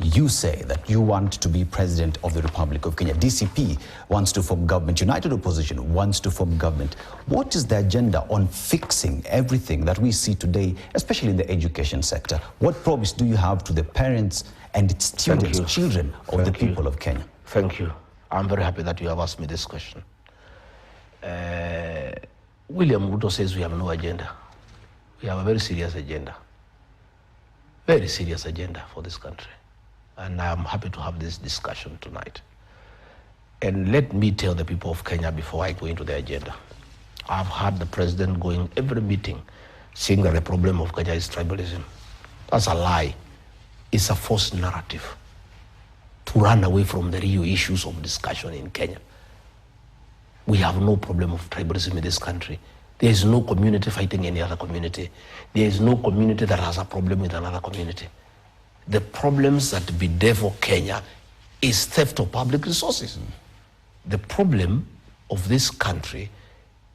you say that you want to be president of the Republic of Kenya. DCP wants to form government. United Opposition wants to form government. What is the agenda on fixing everything that we see today, especially in the education sector? What promise do you have to the parents and students, children of the people of Kenya? Thank you. I'm very happy that you have asked me this question. William Ruto says we have no agenda. We have a very serious agenda. Very serious agenda for this country. And I'm happy to have this discussion tonight. And let me tell the people of Kenya before I go into the agenda. I've heard the president going every meeting saying that the problem of Kenya is tribalism. That's a lie. It's a false narrative to run away from the real issues of discussion in Kenya. We have no problem of tribalism in this country. There is no community fighting any other community. There is no community that has a problem with another community. The problems that bedevil Kenya is theft of public resources. The problem of this country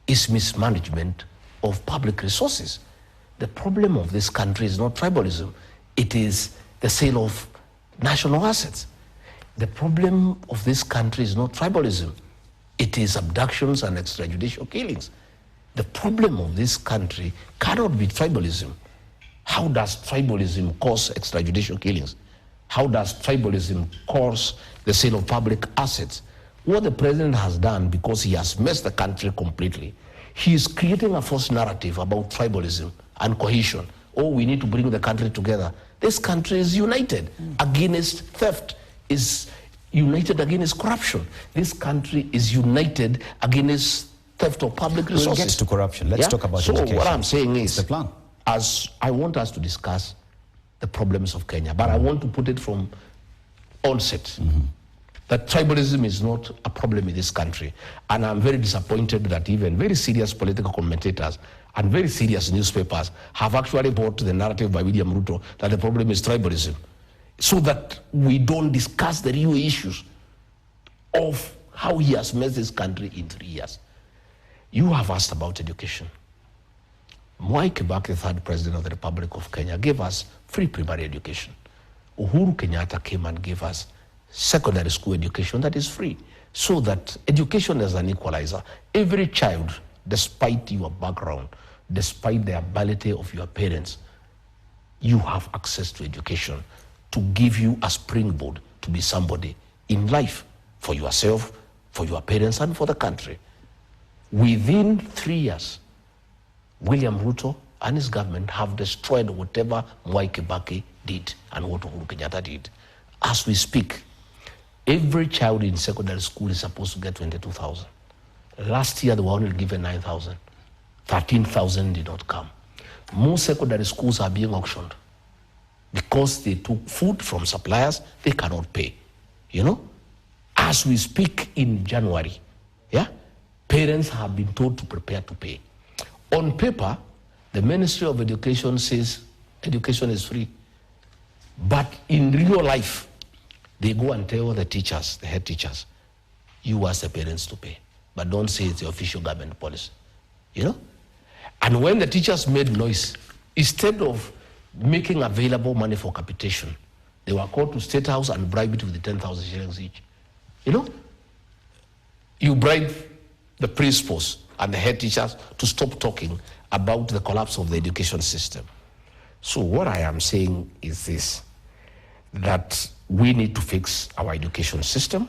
is mismanagement of public resources. The problem of this country is not tribalism. It is the sale of national assets. The problem of this country is not tribalism. It is abductions and extrajudicial killings. The problem of this country cannot be tribalism. How does tribalism cause extrajudicial killings? How does tribalism cause the sale of public assets? What the president has done, because he has messed the country completely, he is creating a false narrative about tribalism and cohesion. Oh, we need to bring the country together. This country is united against theft, is united against corruption. This country is united against theft of public resources. We'll get to corruption. Let's talk about education. So what I'm saying is, the plan. As I want us to discuss the problems of Kenya, but I want to put it from onset, that tribalism is not a problem in this country. And I'm very disappointed that even very serious political commentators and very serious newspapers have actually bought the narrative by William Ruto that the problem is tribalism, so that we don't discuss the real issues of how he has messed this country in 3 years. You have asked about education. Mwai Kibaki, the third president of the Republic of Kenya, gave us free primary education. Uhuru Kenyatta came and gave us secondary school education that is free, so that education is an equalizer. Every child, despite your background, despite the ability of your parents, you have access to education to give you a springboard to be somebody in life, for yourself, for your parents, and for the country. Within 3 years, William Ruto and his government have destroyed whatever Mwai Kibaki did and what Uhuru Kenyatta did. As we speak, every child in secondary school is supposed to get 22,000. Last year, they were only given 9,000. 13,000 did not come. Most secondary schools are being auctioned because they took food from suppliers they cannot pay. You know, as we speak in January, yeah, parents have been told to prepare to pay. On paper, the Ministry of Education says education is free. But in real life, they go and tell the teachers, the head teachers, you ask the parents to pay, but don't say it's the official government policy, you know? And when the teachers made noise, instead of making available money for capitation, they were called to State House and bribed it with the 10,000 shillings each. You know? You bribe the principals and the head teachers to stop talking about the collapse of the education system. So what I am saying is this, that we need to fix our education system.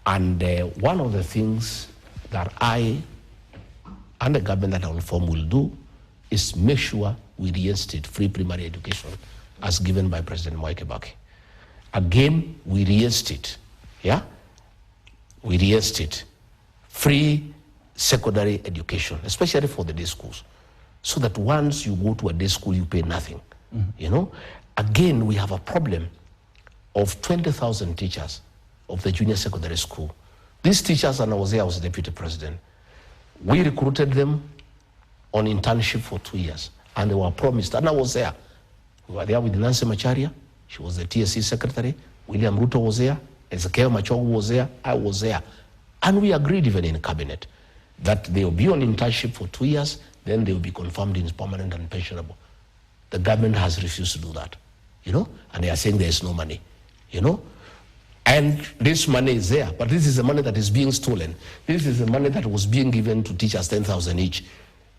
And one of the things that I and the government that I will form will do is make sure we reinstate free primary education as given by President Mwai Kibaki. Again, we reinstate, yeah? We reinstate free secondary education, especially for the day schools, so that once you go to a day school, you pay nothing, you know? Again, we have a problem of 20,000 teachers of the junior secondary school. These teachers, and I was there, I was the deputy president, we recruited them on internship for 2 years, and they were promised, and I was there. We were there with Nancy Macharia, she was the TSC secretary, William Ruto was there, Ezekiel Machogu was there, I was there. And we agreed even in cabinet that they will be on internship for 2 years, then they will be confirmed in permanent and pensionable. The government has refused to do that, you know, and they are saying there is no money, you know. And this money is there, but this is the money that is being stolen. This is the money that was being given to teachers, 10,000 each.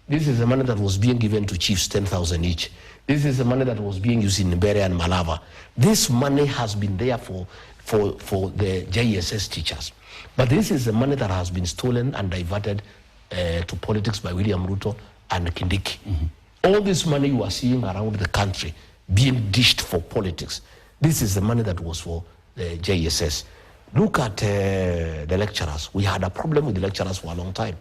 This is the money that was being given to chiefs, 10,000 each. This is the money that was being used in Nigeria and Malava. This money has been there for the JSS teachers. But this is the money that has been stolen and diverted to politics by William Ruto and Kindiki. All this money you are seeing around the country being dished for politics, this is the money that was for the JSS. Look at the lecturers. We had a problem with the lecturers for a long time.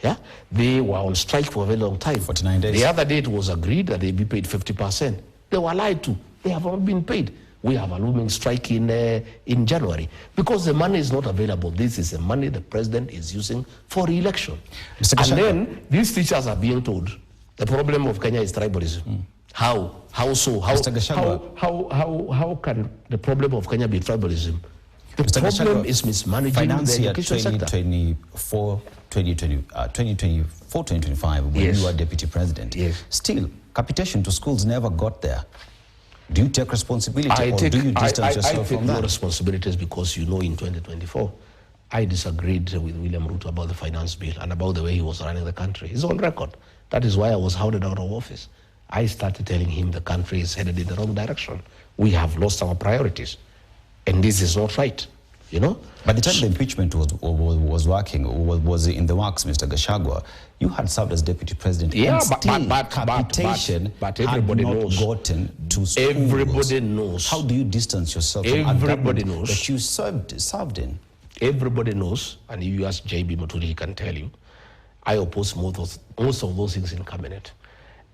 Yeah, they were on strike for a very long time. 49 days. The other day it was agreed that they be paid 50%. They were lied to. They have not been paid. We have a looming strike in January because the money is not available. This is the money the president is using for re-election. And then these teachers are being told the problem of Kenya is tribalism. How so? How can the problem of Kenya be tribalism? The problem is mismanaging the education sector. 2024-2025, when you were deputy president, still capitation to schools never got there. Do you take responsibility, or do you distance yourself from that? I take no responsibilities because, you know, in 2024, I disagreed with William Ruto about the finance bill and about the way he was running the country. It's on record. That is why I was hounded out of office. I started telling him the country is headed in the wrong direction. We have lost our priorities, and this is not right, you know? By the time the impeachment was in the works, Mr. Gachagua, you had served as deputy president. Yeah, and capitation but everybody had not knows. Gotten to schools. Everybody knows. How do you distance yourself from a government that you served in? Everybody knows, and if you ask J.B. Muturi, he can tell you, I oppose most of those things in cabinet.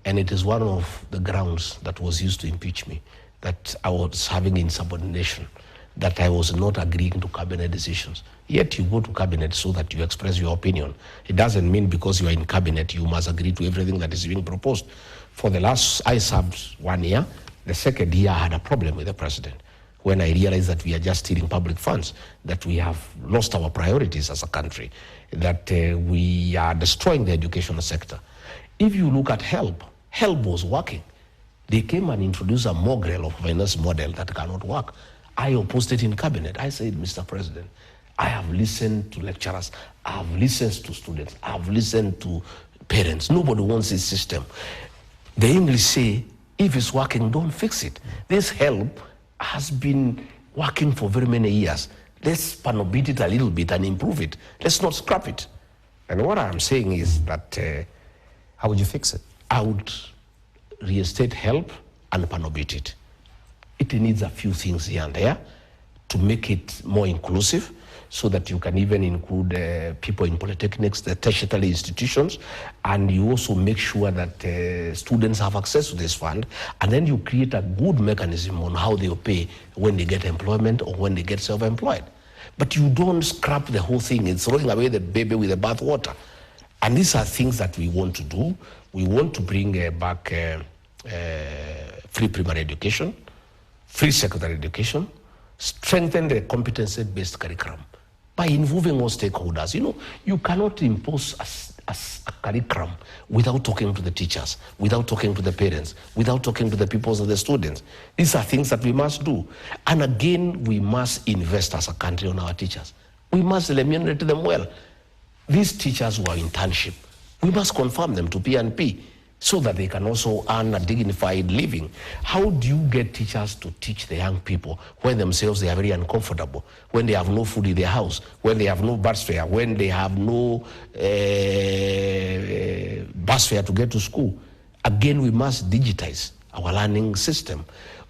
And it is one of the grounds that was used to impeach me, that I was having insubordination, that I was not agreeing to cabinet decisions. Yet you go to cabinet so that you express your opinion. It doesn't mean because you are in cabinet, you must agree to everything that is being proposed. For the last, I served 1 year. The second year, I had a problem with the president when I realized that we are just stealing public funds, that we have lost our priorities as a country, that we are destroying the educational sector. If you look at HELP was working. They came and introduced a mongrel of finance model that cannot work. I opposed it in cabinet. I said, Mr. President, I have listened to lecturers, I have listened to students, I have listened to parents. Nobody wants this system. The English say, if it's working, don't fix it. This HELP has been working for very many years. Let's panobit it a little bit and improve it. Let's not scrap it. And what I'm saying is that... how would you fix it? I would reinstate HELP and panobit it. It needs a few things here and there to make it more inclusive, so that you can even include people in polytechnics, the tertiary institutions, and you also make sure that students have access to this fund, and then you create a good mechanism on how they will pay when they get employment or when they get self-employed. But you don't scrap the whole thing. It's throwing away the baby with the bathwater. And these are things that we want to do. We want to bring back free primary education, free secondary education, strengthen the competency-based curriculum by involving all stakeholders. You know, you cannot impose a curriculum without talking to the teachers, without talking to the parents, without talking to the pupils of the students. These are things that we must do. And again, we must invest as a country on our teachers. We must remunerate them well. These teachers who are internship, we must confirm them to P&P so that they can also earn a dignified living. How do you get teachers to teach the young people when themselves they are very uncomfortable, when they have no food in their house, when they have no bus fare, when they have no bus fare to get to school? Again, we must digitize our learning system.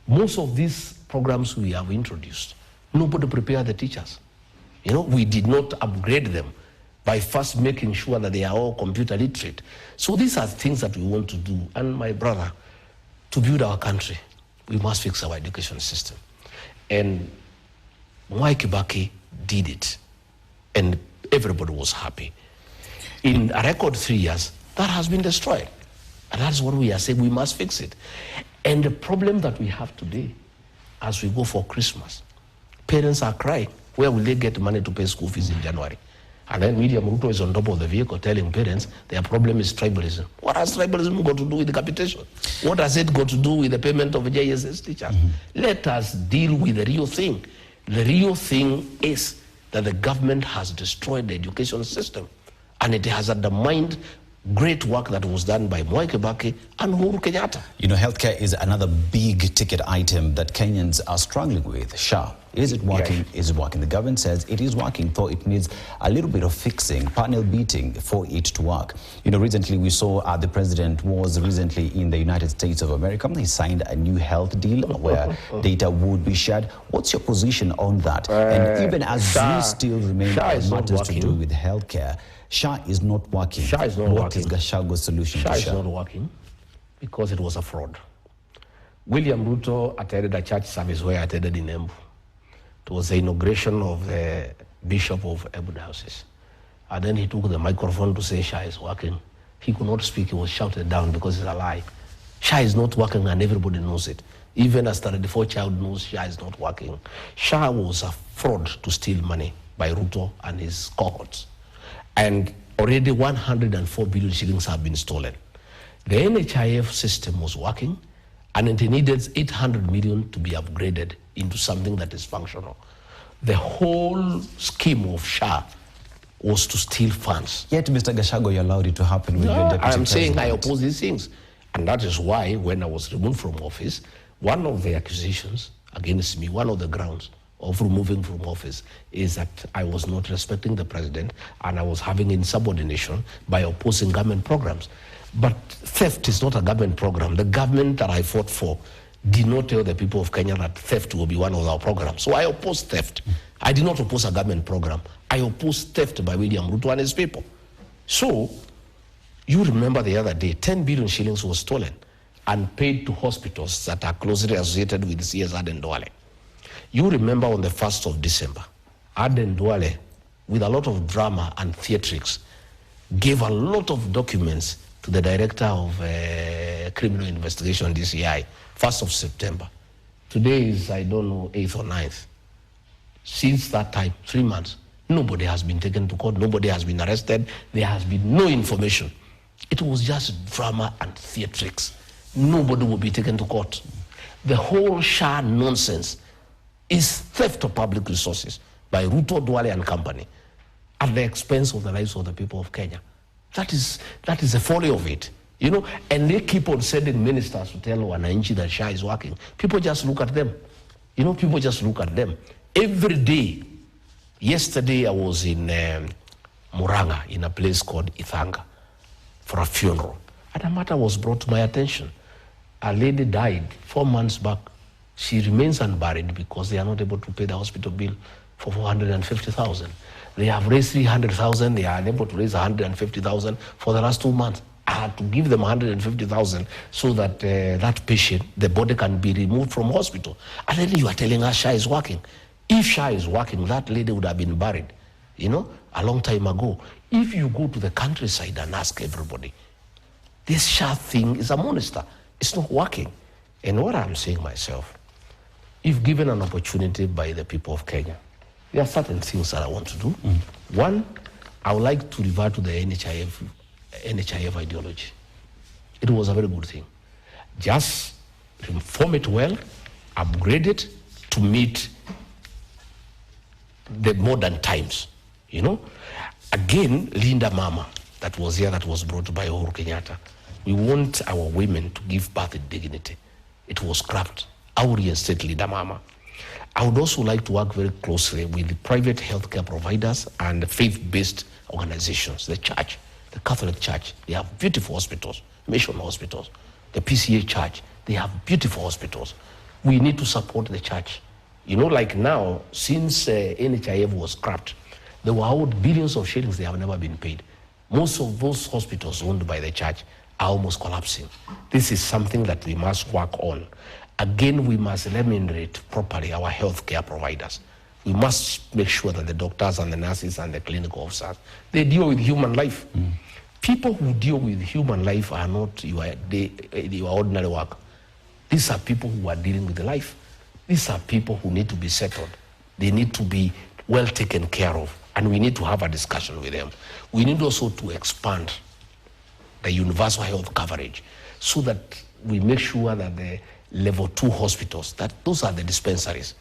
Most of these programs we have introduced, nobody prepared the teachers. You know, we did not upgrade them by first making sure that they are all computer literate. So these are things that we want to do. And my brother, to build our country, we must fix our education system. And Mwai Kibaki did it, and everybody was happy. In a record 3 years, that has been destroyed. And that's what we are saying, we must fix it. And the problem that we have today, as we go for Christmas, parents are crying. Where will they get money to pay school fees in January? And then William Ruto is on top of the vehicle telling parents their problem is tribalism. What has tribalism got to do with the capitation? What has it got to do with the payment of JSS teachers? Let us deal with the real thing. The real thing is that the government has destroyed the education system, and it has undermined great work that was done by Mwai Kibaki and Uhuru Kenyatta. You know, healthcare is another big ticket item that Kenyans are struggling with. SHA, is it working? Yes. Is it working? The government says it is working, though it needs a little bit of fixing, panel beating for it to work. You know, recently we saw the president was recently in the United States of America. He signed a new health deal where data would be shared. What's your position on that? And even as we still remain on matters to do with healthcare, SHA is not working. SHA is not working. What is Gachagua's solution SHA to is SHA? not working because it was a fraud. William Ruto attended a church service where I attended in Embu. It was the inauguration of the Bishop of Embu Diocese. And then he took the microphone to say SHA is working. He could not speak, he was shouted down because it's a lie. SHA is not working and everybody knows it. Even a 34-child knows SHA is not working. SHA was a fraud to steal money by Ruto and his cohorts. And already 104 billion shillings have been stolen. The NHIF system was working, and it needed 800 million to be upgraded into something that is functional. The whole scheme of SHA was to steal funds. Yet, Mr. Gachagua, you allowed it to happen with your deputy president. I'm saying I oppose these things. And that is why, when I was removed from office, one of the accusations against me, one of the grounds of removing from office is that I was not respecting the president and I was having insubordination by opposing government programs. But theft is not a government program. The government that I fought for did not tell the people of Kenya that theft will be one of our programs. So I opposed theft. I did not oppose a government program. I opposed theft by William Ruto and his people. So you remember the other day, 10 billion shillings was stolen and paid to hospitals that are closely associated with CS Aden Duale. You remember on the 1st of December, Aden Duale, with a lot of drama and theatrics, gave a lot of documents to the director of criminal investigation, DCI, 1st of September. Today is, I don't know, 8th or 9th. Since that time, 3 months, nobody has been taken to court, nobody has been arrested, there has been no information. It was just drama and theatrics. Nobody will be taken to court. The whole SHA nonsense is theft of public resources by Ruto, Duale and company at the expense of the lives of the people of Kenya. That is the folly of it, you know. And they keep on sending ministers to tell wananchi that SHA is working. People just look at them, you know. People just look at them every day. Yesterday I was in Muranga in a place called Ithanga for a funeral, and a matter was brought to my attention. A lady died 4 months back She remains unburied because they are not able to pay the hospital bill for 450,000. They have raised 300,000. They are unable to raise 150,000 for the last 2 months. I had to give them 150,000 so that that patient, the body can be removed from hospital. And then you are telling us SHA is working. If SHA is working, that lady would have been buried, you know, a long time ago. If you go to the countryside and ask everybody, this SHA thing is a monster. It's not working. And what I'm saying myself, if given an opportunity by the people of Kenya, there are certain things that I want to do. One, I would like to revert to the NHIF ideology. It was a very good thing. Just reform it well, upgrade it to meet the modern times, you know. Again, Linda Mama, that was here, that was brought by Uhuru Kenyatta. We want our women to give birth with dignity. It was scrapped. I would reinstate Linda Mama. I would also like to work very closely with the private healthcare providers and the faith-based organizations, the church, the Catholic Church. They have beautiful hospitals, mission hospitals. The PCA Church, they have beautiful hospitals. We need to support the church. You know, like now, since NHIF was scrapped, they were owed billions of shillings. They have never been paid. Most of those hospitals owned by the church are almost collapsing. This is something that we must work on. Again, we must remunerate properly our healthcare providers. We must make sure that the doctors and the nurses and the clinical officers, they deal with human life. People who deal with human life are not your ordinary work. These are people who are dealing with life. These are people who need to be settled. They need to be well taken care of, and we need to have a discussion with them. We need also to expand the universal health coverage so that we make sure that the level 2 hospitals, that those are the dispensaries,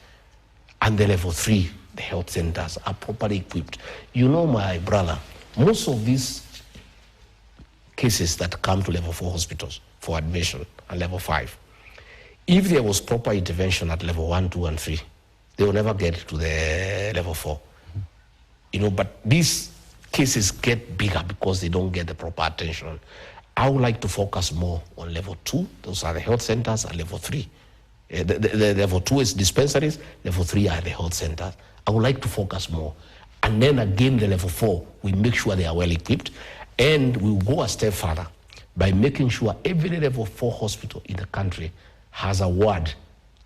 and the level 3, the health centers, are properly equipped. You know, my brother, most of these cases that come to level 4 hospitals for admission and level 5, if there was proper intervention at level 1, 2, and 3, they will never get to the level 4. You know, but these cases get bigger because they don't get the proper attention. I would like to focus more on level 2. Those are the health centers, and level 3. The level 2 is dispensaries, level 3 are the health centers. I would like to focus more. And then again, the level 4, we make sure they are well equipped. And we will go a step further by making sure every level 4 hospital in the country has a ward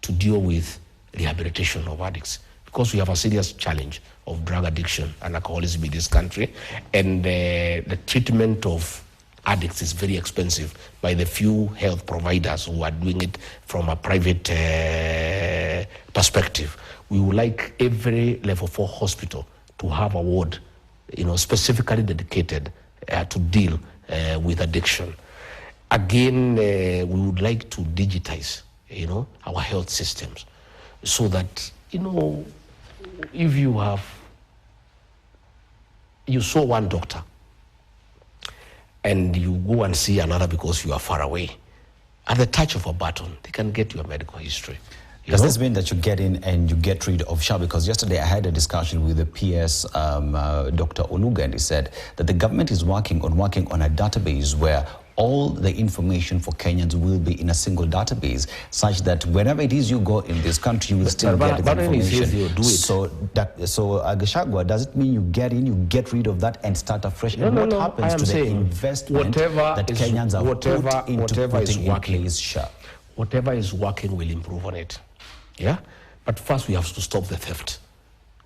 to deal with rehabilitation of addicts. Because we have a serious challenge of drug addiction and alcoholism in this country. And the treatment of addicts is very expensive by the few health providers who are doing it from a private perspective. We would like every level 4 hospital to have a ward, you know, specifically dedicated to deal with addiction. Again, we would like to digitize, you know, our health systems so that, you know, if you saw one doctor and you go and see another because you are far away, at the touch of a button, they can get your medical history. Does this mean that you get in and you get rid of SHA? Because yesterday I had a discussion with the PS, Dr. Onuga, and he said that the government is working on a database where all the information for Kenyans will be in a single database, such that whenever it is you go in this country, you will still get the information. So Gachagua, does it mean you get in, you get rid of that and start afresh? No, and what no, happens to the investment that Kenyans have put into putting in place SHA? Whatever is working will improve on it. Yeah? But first we have to stop the theft.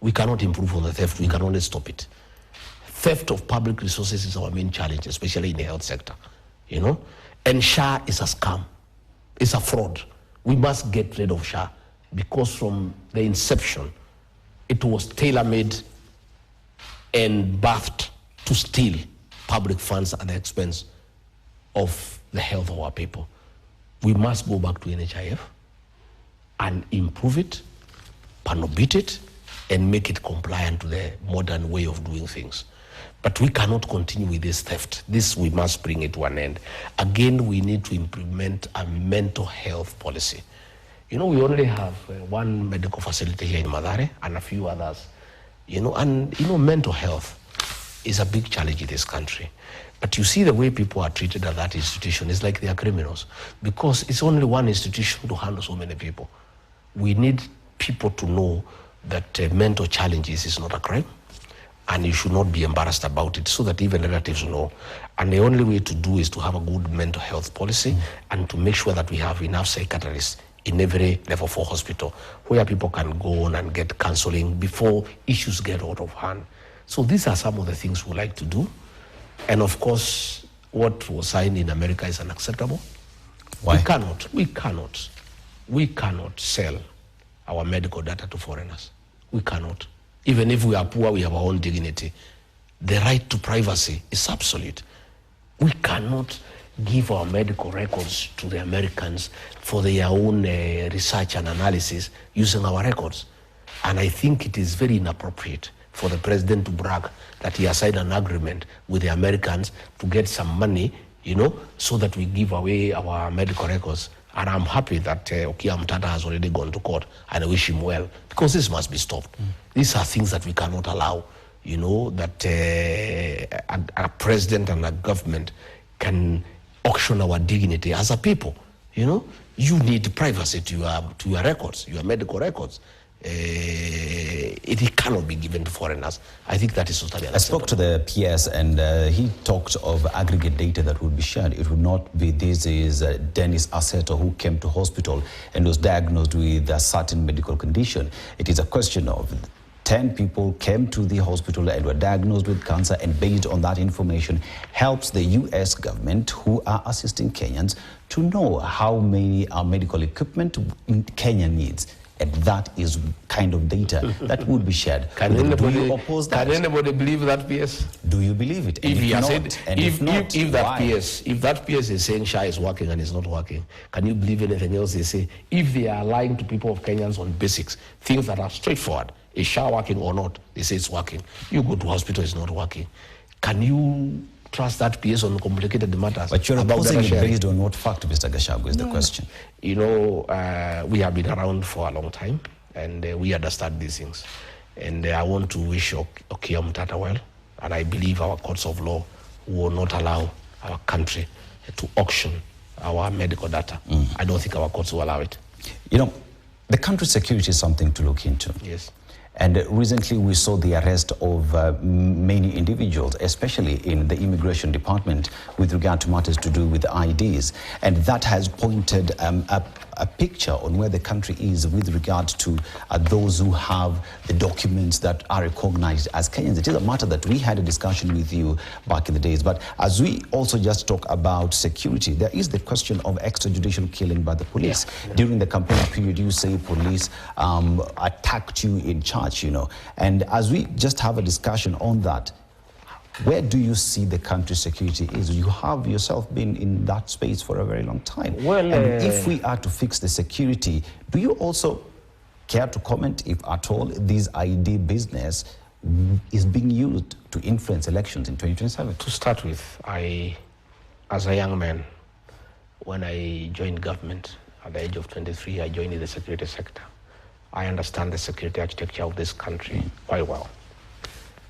We cannot improve on the theft, we can only stop it. Theft of public resources is our main challenge, especially in the health sector. You know? And SHA is a scam. It's a fraud. We must get rid of SHA because from the inception, it was tailor-made and birthed to steal public funds at the expense of the health of our people. We must go back to NHIF and improve it, panobit it, and make it compliant to the modern way of doing things. But we cannot continue with this theft. This, we must bring it to an end. Again, we need to implement a mental health policy. You know, we only have one medical facility here in Mathare and a few others. You know, and you know, mental health is a big challenge in this country. But you see the way people are treated at that institution, it's like they are criminals. Because it's only one institution to handle so many people. we need people to know that mental challenges is not a crime, and you should not be embarrassed about it, so that even relatives know. And the only way to do is to have a good mental health policy and to make sure that we have enough psychiatrists in every level 4 hospital where people can go on and get counseling before issues get out of hand. So these are some of the things we like to do. And of course, what was signed in America is unacceptable. Why? We cannot sell our medical data to foreigners. We cannot. Even if we are poor, we have our own dignity. The right to privacy is absolute. We cannot give our medical records to the Americans for their own research and analysis using our records. And I think it is very inappropriate for the president to brag that he has signed an agreement with the Americans to get some money, so that we give away our medical records. And I'm happy that Okia Mtata has already gone to court, and I wish him well, because this must be stopped. These are things that we cannot allow, that a president and a government can auction our dignity as a people. You need privacy to your records, your medical records. It cannot be given to foreigners. I think that is totally unacceptable. I spoke to the PS, and he talked of aggregate data that would be shared. It would not be this is Dennis Aseto who came to hospital and was diagnosed with a certain medical condition. It is a question of 10 people came to the hospital and were diagnosed with cancer, and based on that information helps the US government, who are assisting Kenyans, to know how many medical equipment Kenya needs. And that is kind of data that would be shared. Do you oppose that? Can anybody believe that PS? Do you believe it? And if that PS is saying SHA is working and it's not working, can you believe anything else they say? If they are lying to people of Kenyans on basics, things that are straightforward, is SHA working or not? They say it's working. You go to hospital, it's not working. Can you trust that PS on complicated matters? But you're opposing it based on what fact, Mr. Gachagua, is the question? We have been around for a long time, and we understand these things. And I want to wish Okia Mtata well, and I believe our courts of law will not allow our country to auction our medical data. I don't think our courts will allow it. The country's security is something to look into. Yes. And recently we saw the arrest of many individuals, especially in the immigration department, with regard to matters to do with IDs. And that has pointed a picture on where the country is with regard to those who have the documents that are recognized as Kenyans. It is a matter that we had a discussion with you back in the days. But as we also just talk about security, there is the question of extrajudicial killing by the police. Yeah. During the campaign period, you say police attacked you in charge, And as we just have a discussion on that, where do you see the country's security is? You have yourself been in that space for a very long time. Well, and if we are to fix the security, do you also care to comment, if at all, this ID business is being used to influence elections in 2027? To start with, as a young man, when I joined government at the age of 23, I joined in the security sector. I understand the security architecture of this country quite well.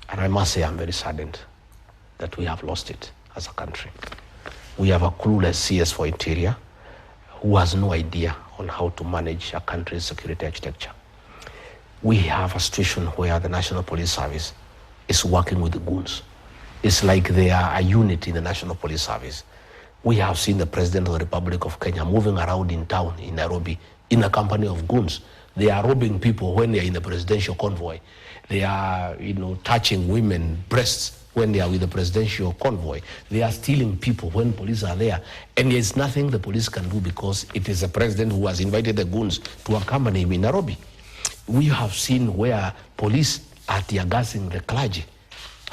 And I must say I'm very saddened that we have lost it as a country. We have a clueless CS for Interior who has no idea on how to manage a country's security architecture. We have a situation where the National Police Service is working with the goons. It's like they are a unit in the National Police Service. We have seen the President of the Republic of Kenya moving around in town in Nairobi in a company of goons. They are robbing people when they are in the presidential convoy. They are, touching women breasts when they are with the presidential convoy. They are stealing people when police are there. And there's nothing the police can do because it is the president who has invited the goons to accompany him in Nairobi. We have seen where police are tear-gassing the clergy,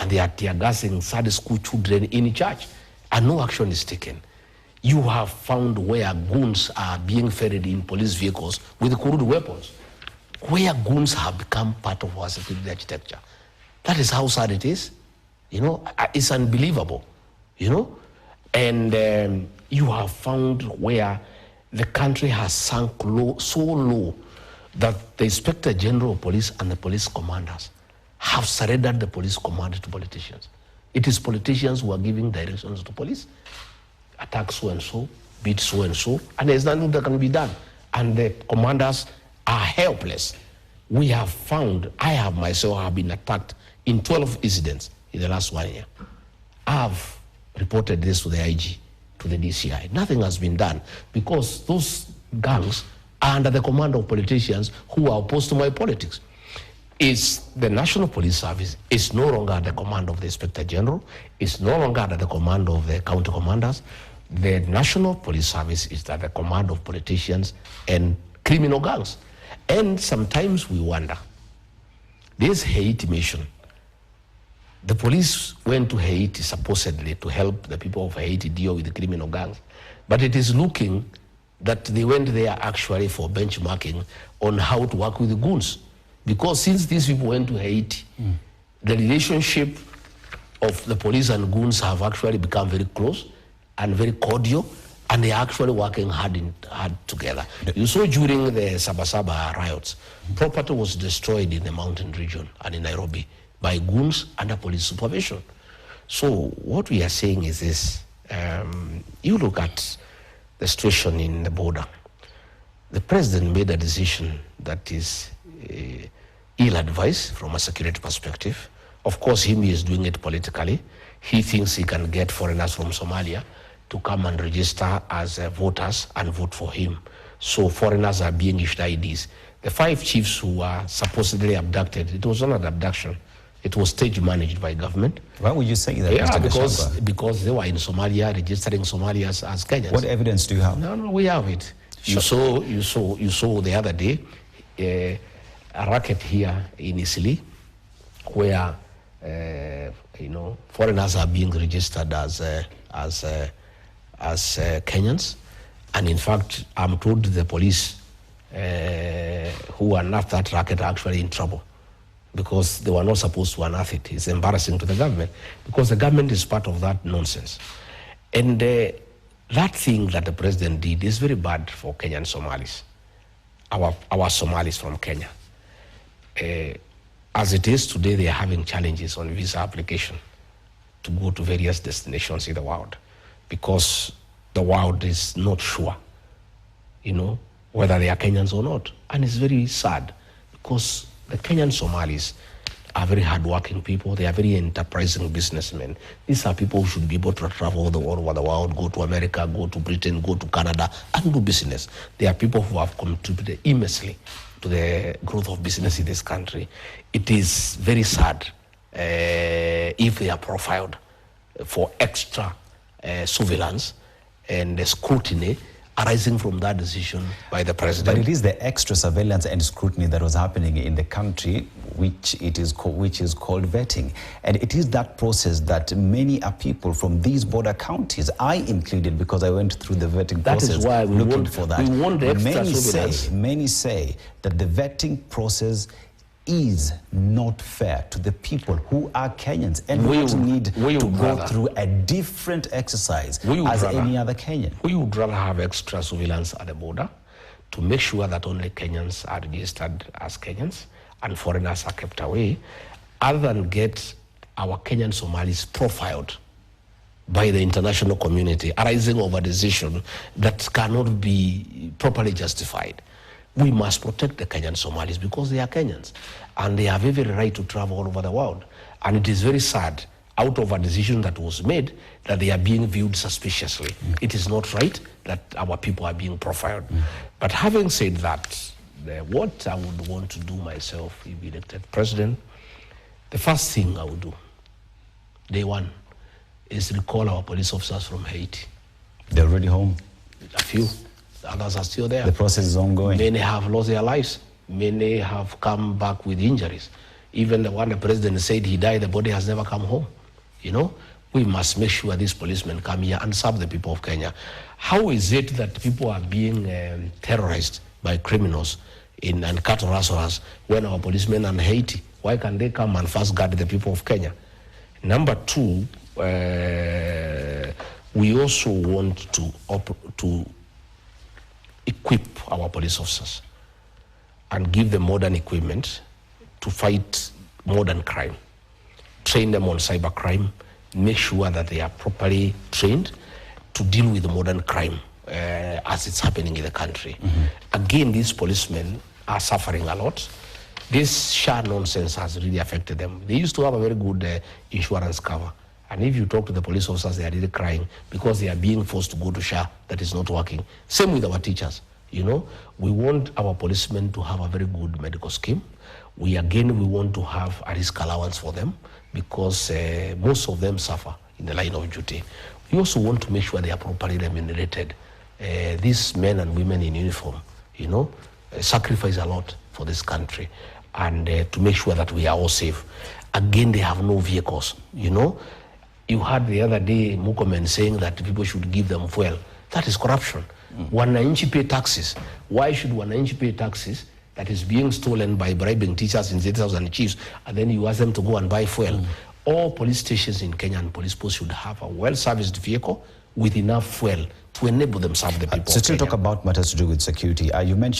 and they are tear-gassing Sunday school children in church, and no action is taken. You have found where goons are being ferried in police vehicles with crude weapons, where goons have become part of our security architecture. That is how sad it is. It's unbelievable, And you have found where the country has sunk so low that the Inspector General of Police and the police commanders have surrendered the police command to politicians. It is politicians who are giving directions to police. Attack so-and-so, beat so-and-so, and there's nothing that can be done. And the commanders are helpless. We have found, I have myself have been attacked in 12 incidents in the last 1 year. I have reported this to the IG, to the DCI. Nothing has been done because those gangs are under the command of politicians who are opposed to my politics. It's the National Police Service is no longer at the command of the Inspector General, it's no longer at the command of the county commanders. The National Police Service is at the command of politicians and criminal gangs. And sometimes we wonder, this Haiti mission, the police went to Haiti supposedly to help the people of Haiti deal with the criminal gangs, but it is looking that they went there actually for benchmarking on how to work with the goons. Because since these people went to Haiti, the relationship of the police and goons have actually become very close and very cordial, and they are actually working hard together. You saw during the Sabasaba riots, property was destroyed in the mountain region and in Nairobi by goons under police supervision. So what we are saying is this, you look at the situation in the border. The president made a decision that is ill-advised from a security perspective. Of course, he is doing it politically. He thinks he can get foreigners from Somalia to come and register as voters and vote for him. So foreigners are being issued IDs. The 5 chiefs who were supposedly abducted, it was not an abduction. It was stage managed by government. Why would you say that, Yeah, Mr. because they were in Somalia registering Somalians as Kenyans. What evidence do you have? No, we have it. Sure. You saw the other day a racket here in Isili where foreigners are being registered as Kenyans, and in fact, I'm told the police who unearthed that racket are actually in trouble because they were not supposed to unearth it. It's embarrassing to the government because the government is part of that nonsense. And that thing that the president did is very bad for Kenyan Somalis, our Somalis from Kenya. As it is today, they are having challenges on visa application to go to various destinations in the world because the world is not sure, whether they are Kenyans or not. And it's very sad because the Kenyan Somalis are very hardworking people. They are very enterprising businessmen. These are people who should be able to travel all over the world, go to America, go to Britain, go to Canada, and do business. They are people who have contributed immensely to the growth of business in this country. It is very sad if they are profiled for extra surveillance and scrutiny arising from that decision by the president. But it is the extra surveillance and scrutiny that was happening in the country, which is called vetting. And it is that process that many are people from these border counties, I included, because I went through the vetting process. That is why we want the extra surveillance. Many say that the vetting process is not fair to the people who are Kenyans and who need to go through a different exercise as any other Kenyan. We would rather have extra surveillance at the border to make sure that only Kenyans are registered as Kenyans and foreigners are kept away, other than get our Kenyan Somalis profiled by the international community arising of a decision that cannot be properly justified. We must protect the Kenyan Somalis because they are Kenyans and they have every right to travel all over the world. And it is very sad, out of a decision that was made, that they are being viewed suspiciously. It is not right that our people are being profiled. But having said that, what I would want to do myself if elected president, the first thing I would do, day one, is recall our police officers from Haiti. They're already home? A few. Others are still there. The process is ongoing. Many have lost their lives. Many have come back with injuries. Even the one the president said he died, the body has never come home. We must make sure these policemen come here and serve the people of Kenya. How is it that people are being terrorized by criminals and cattle rustlers when our policemen are in Haiti? Why can't they come and first guard the people of Kenya? Number two, we also want to equip our police officers and give them modern equipment to fight modern crime. Train them on cyber crime, make sure that they are properly trained to deal with the modern crime as it's happening in the country. Again, these policemen are suffering a lot. This SHA nonsense has really affected them. They used to have a very good insurance cover. And if you talk to the police officers, they are really crying because they are being forced to go to SHA that is not working. Same with our teachers. You know, we want our policemen to have a very good medical scheme. We want to have a risk allowance for them because most of them suffer in the line of duty. We also want to make sure they are properly remunerated. These men and women in uniform, you know, sacrifice a lot for this country and to make sure that we are all safe. Again, they have no vehicles, you know. You heard the other day Mukomen saying that people should give them fuel. That is corruption. Wananchi pay taxes. Why should Wananchi pay taxes that is being stolen by bribing teachers in state houses and chiefs, and then you ask them to go and buy fuel? All police stations in Kenya and police posts should have a well-serviced vehicle with enough fuel to enable them serve the people. So still talk about matters to do with security. You mentioned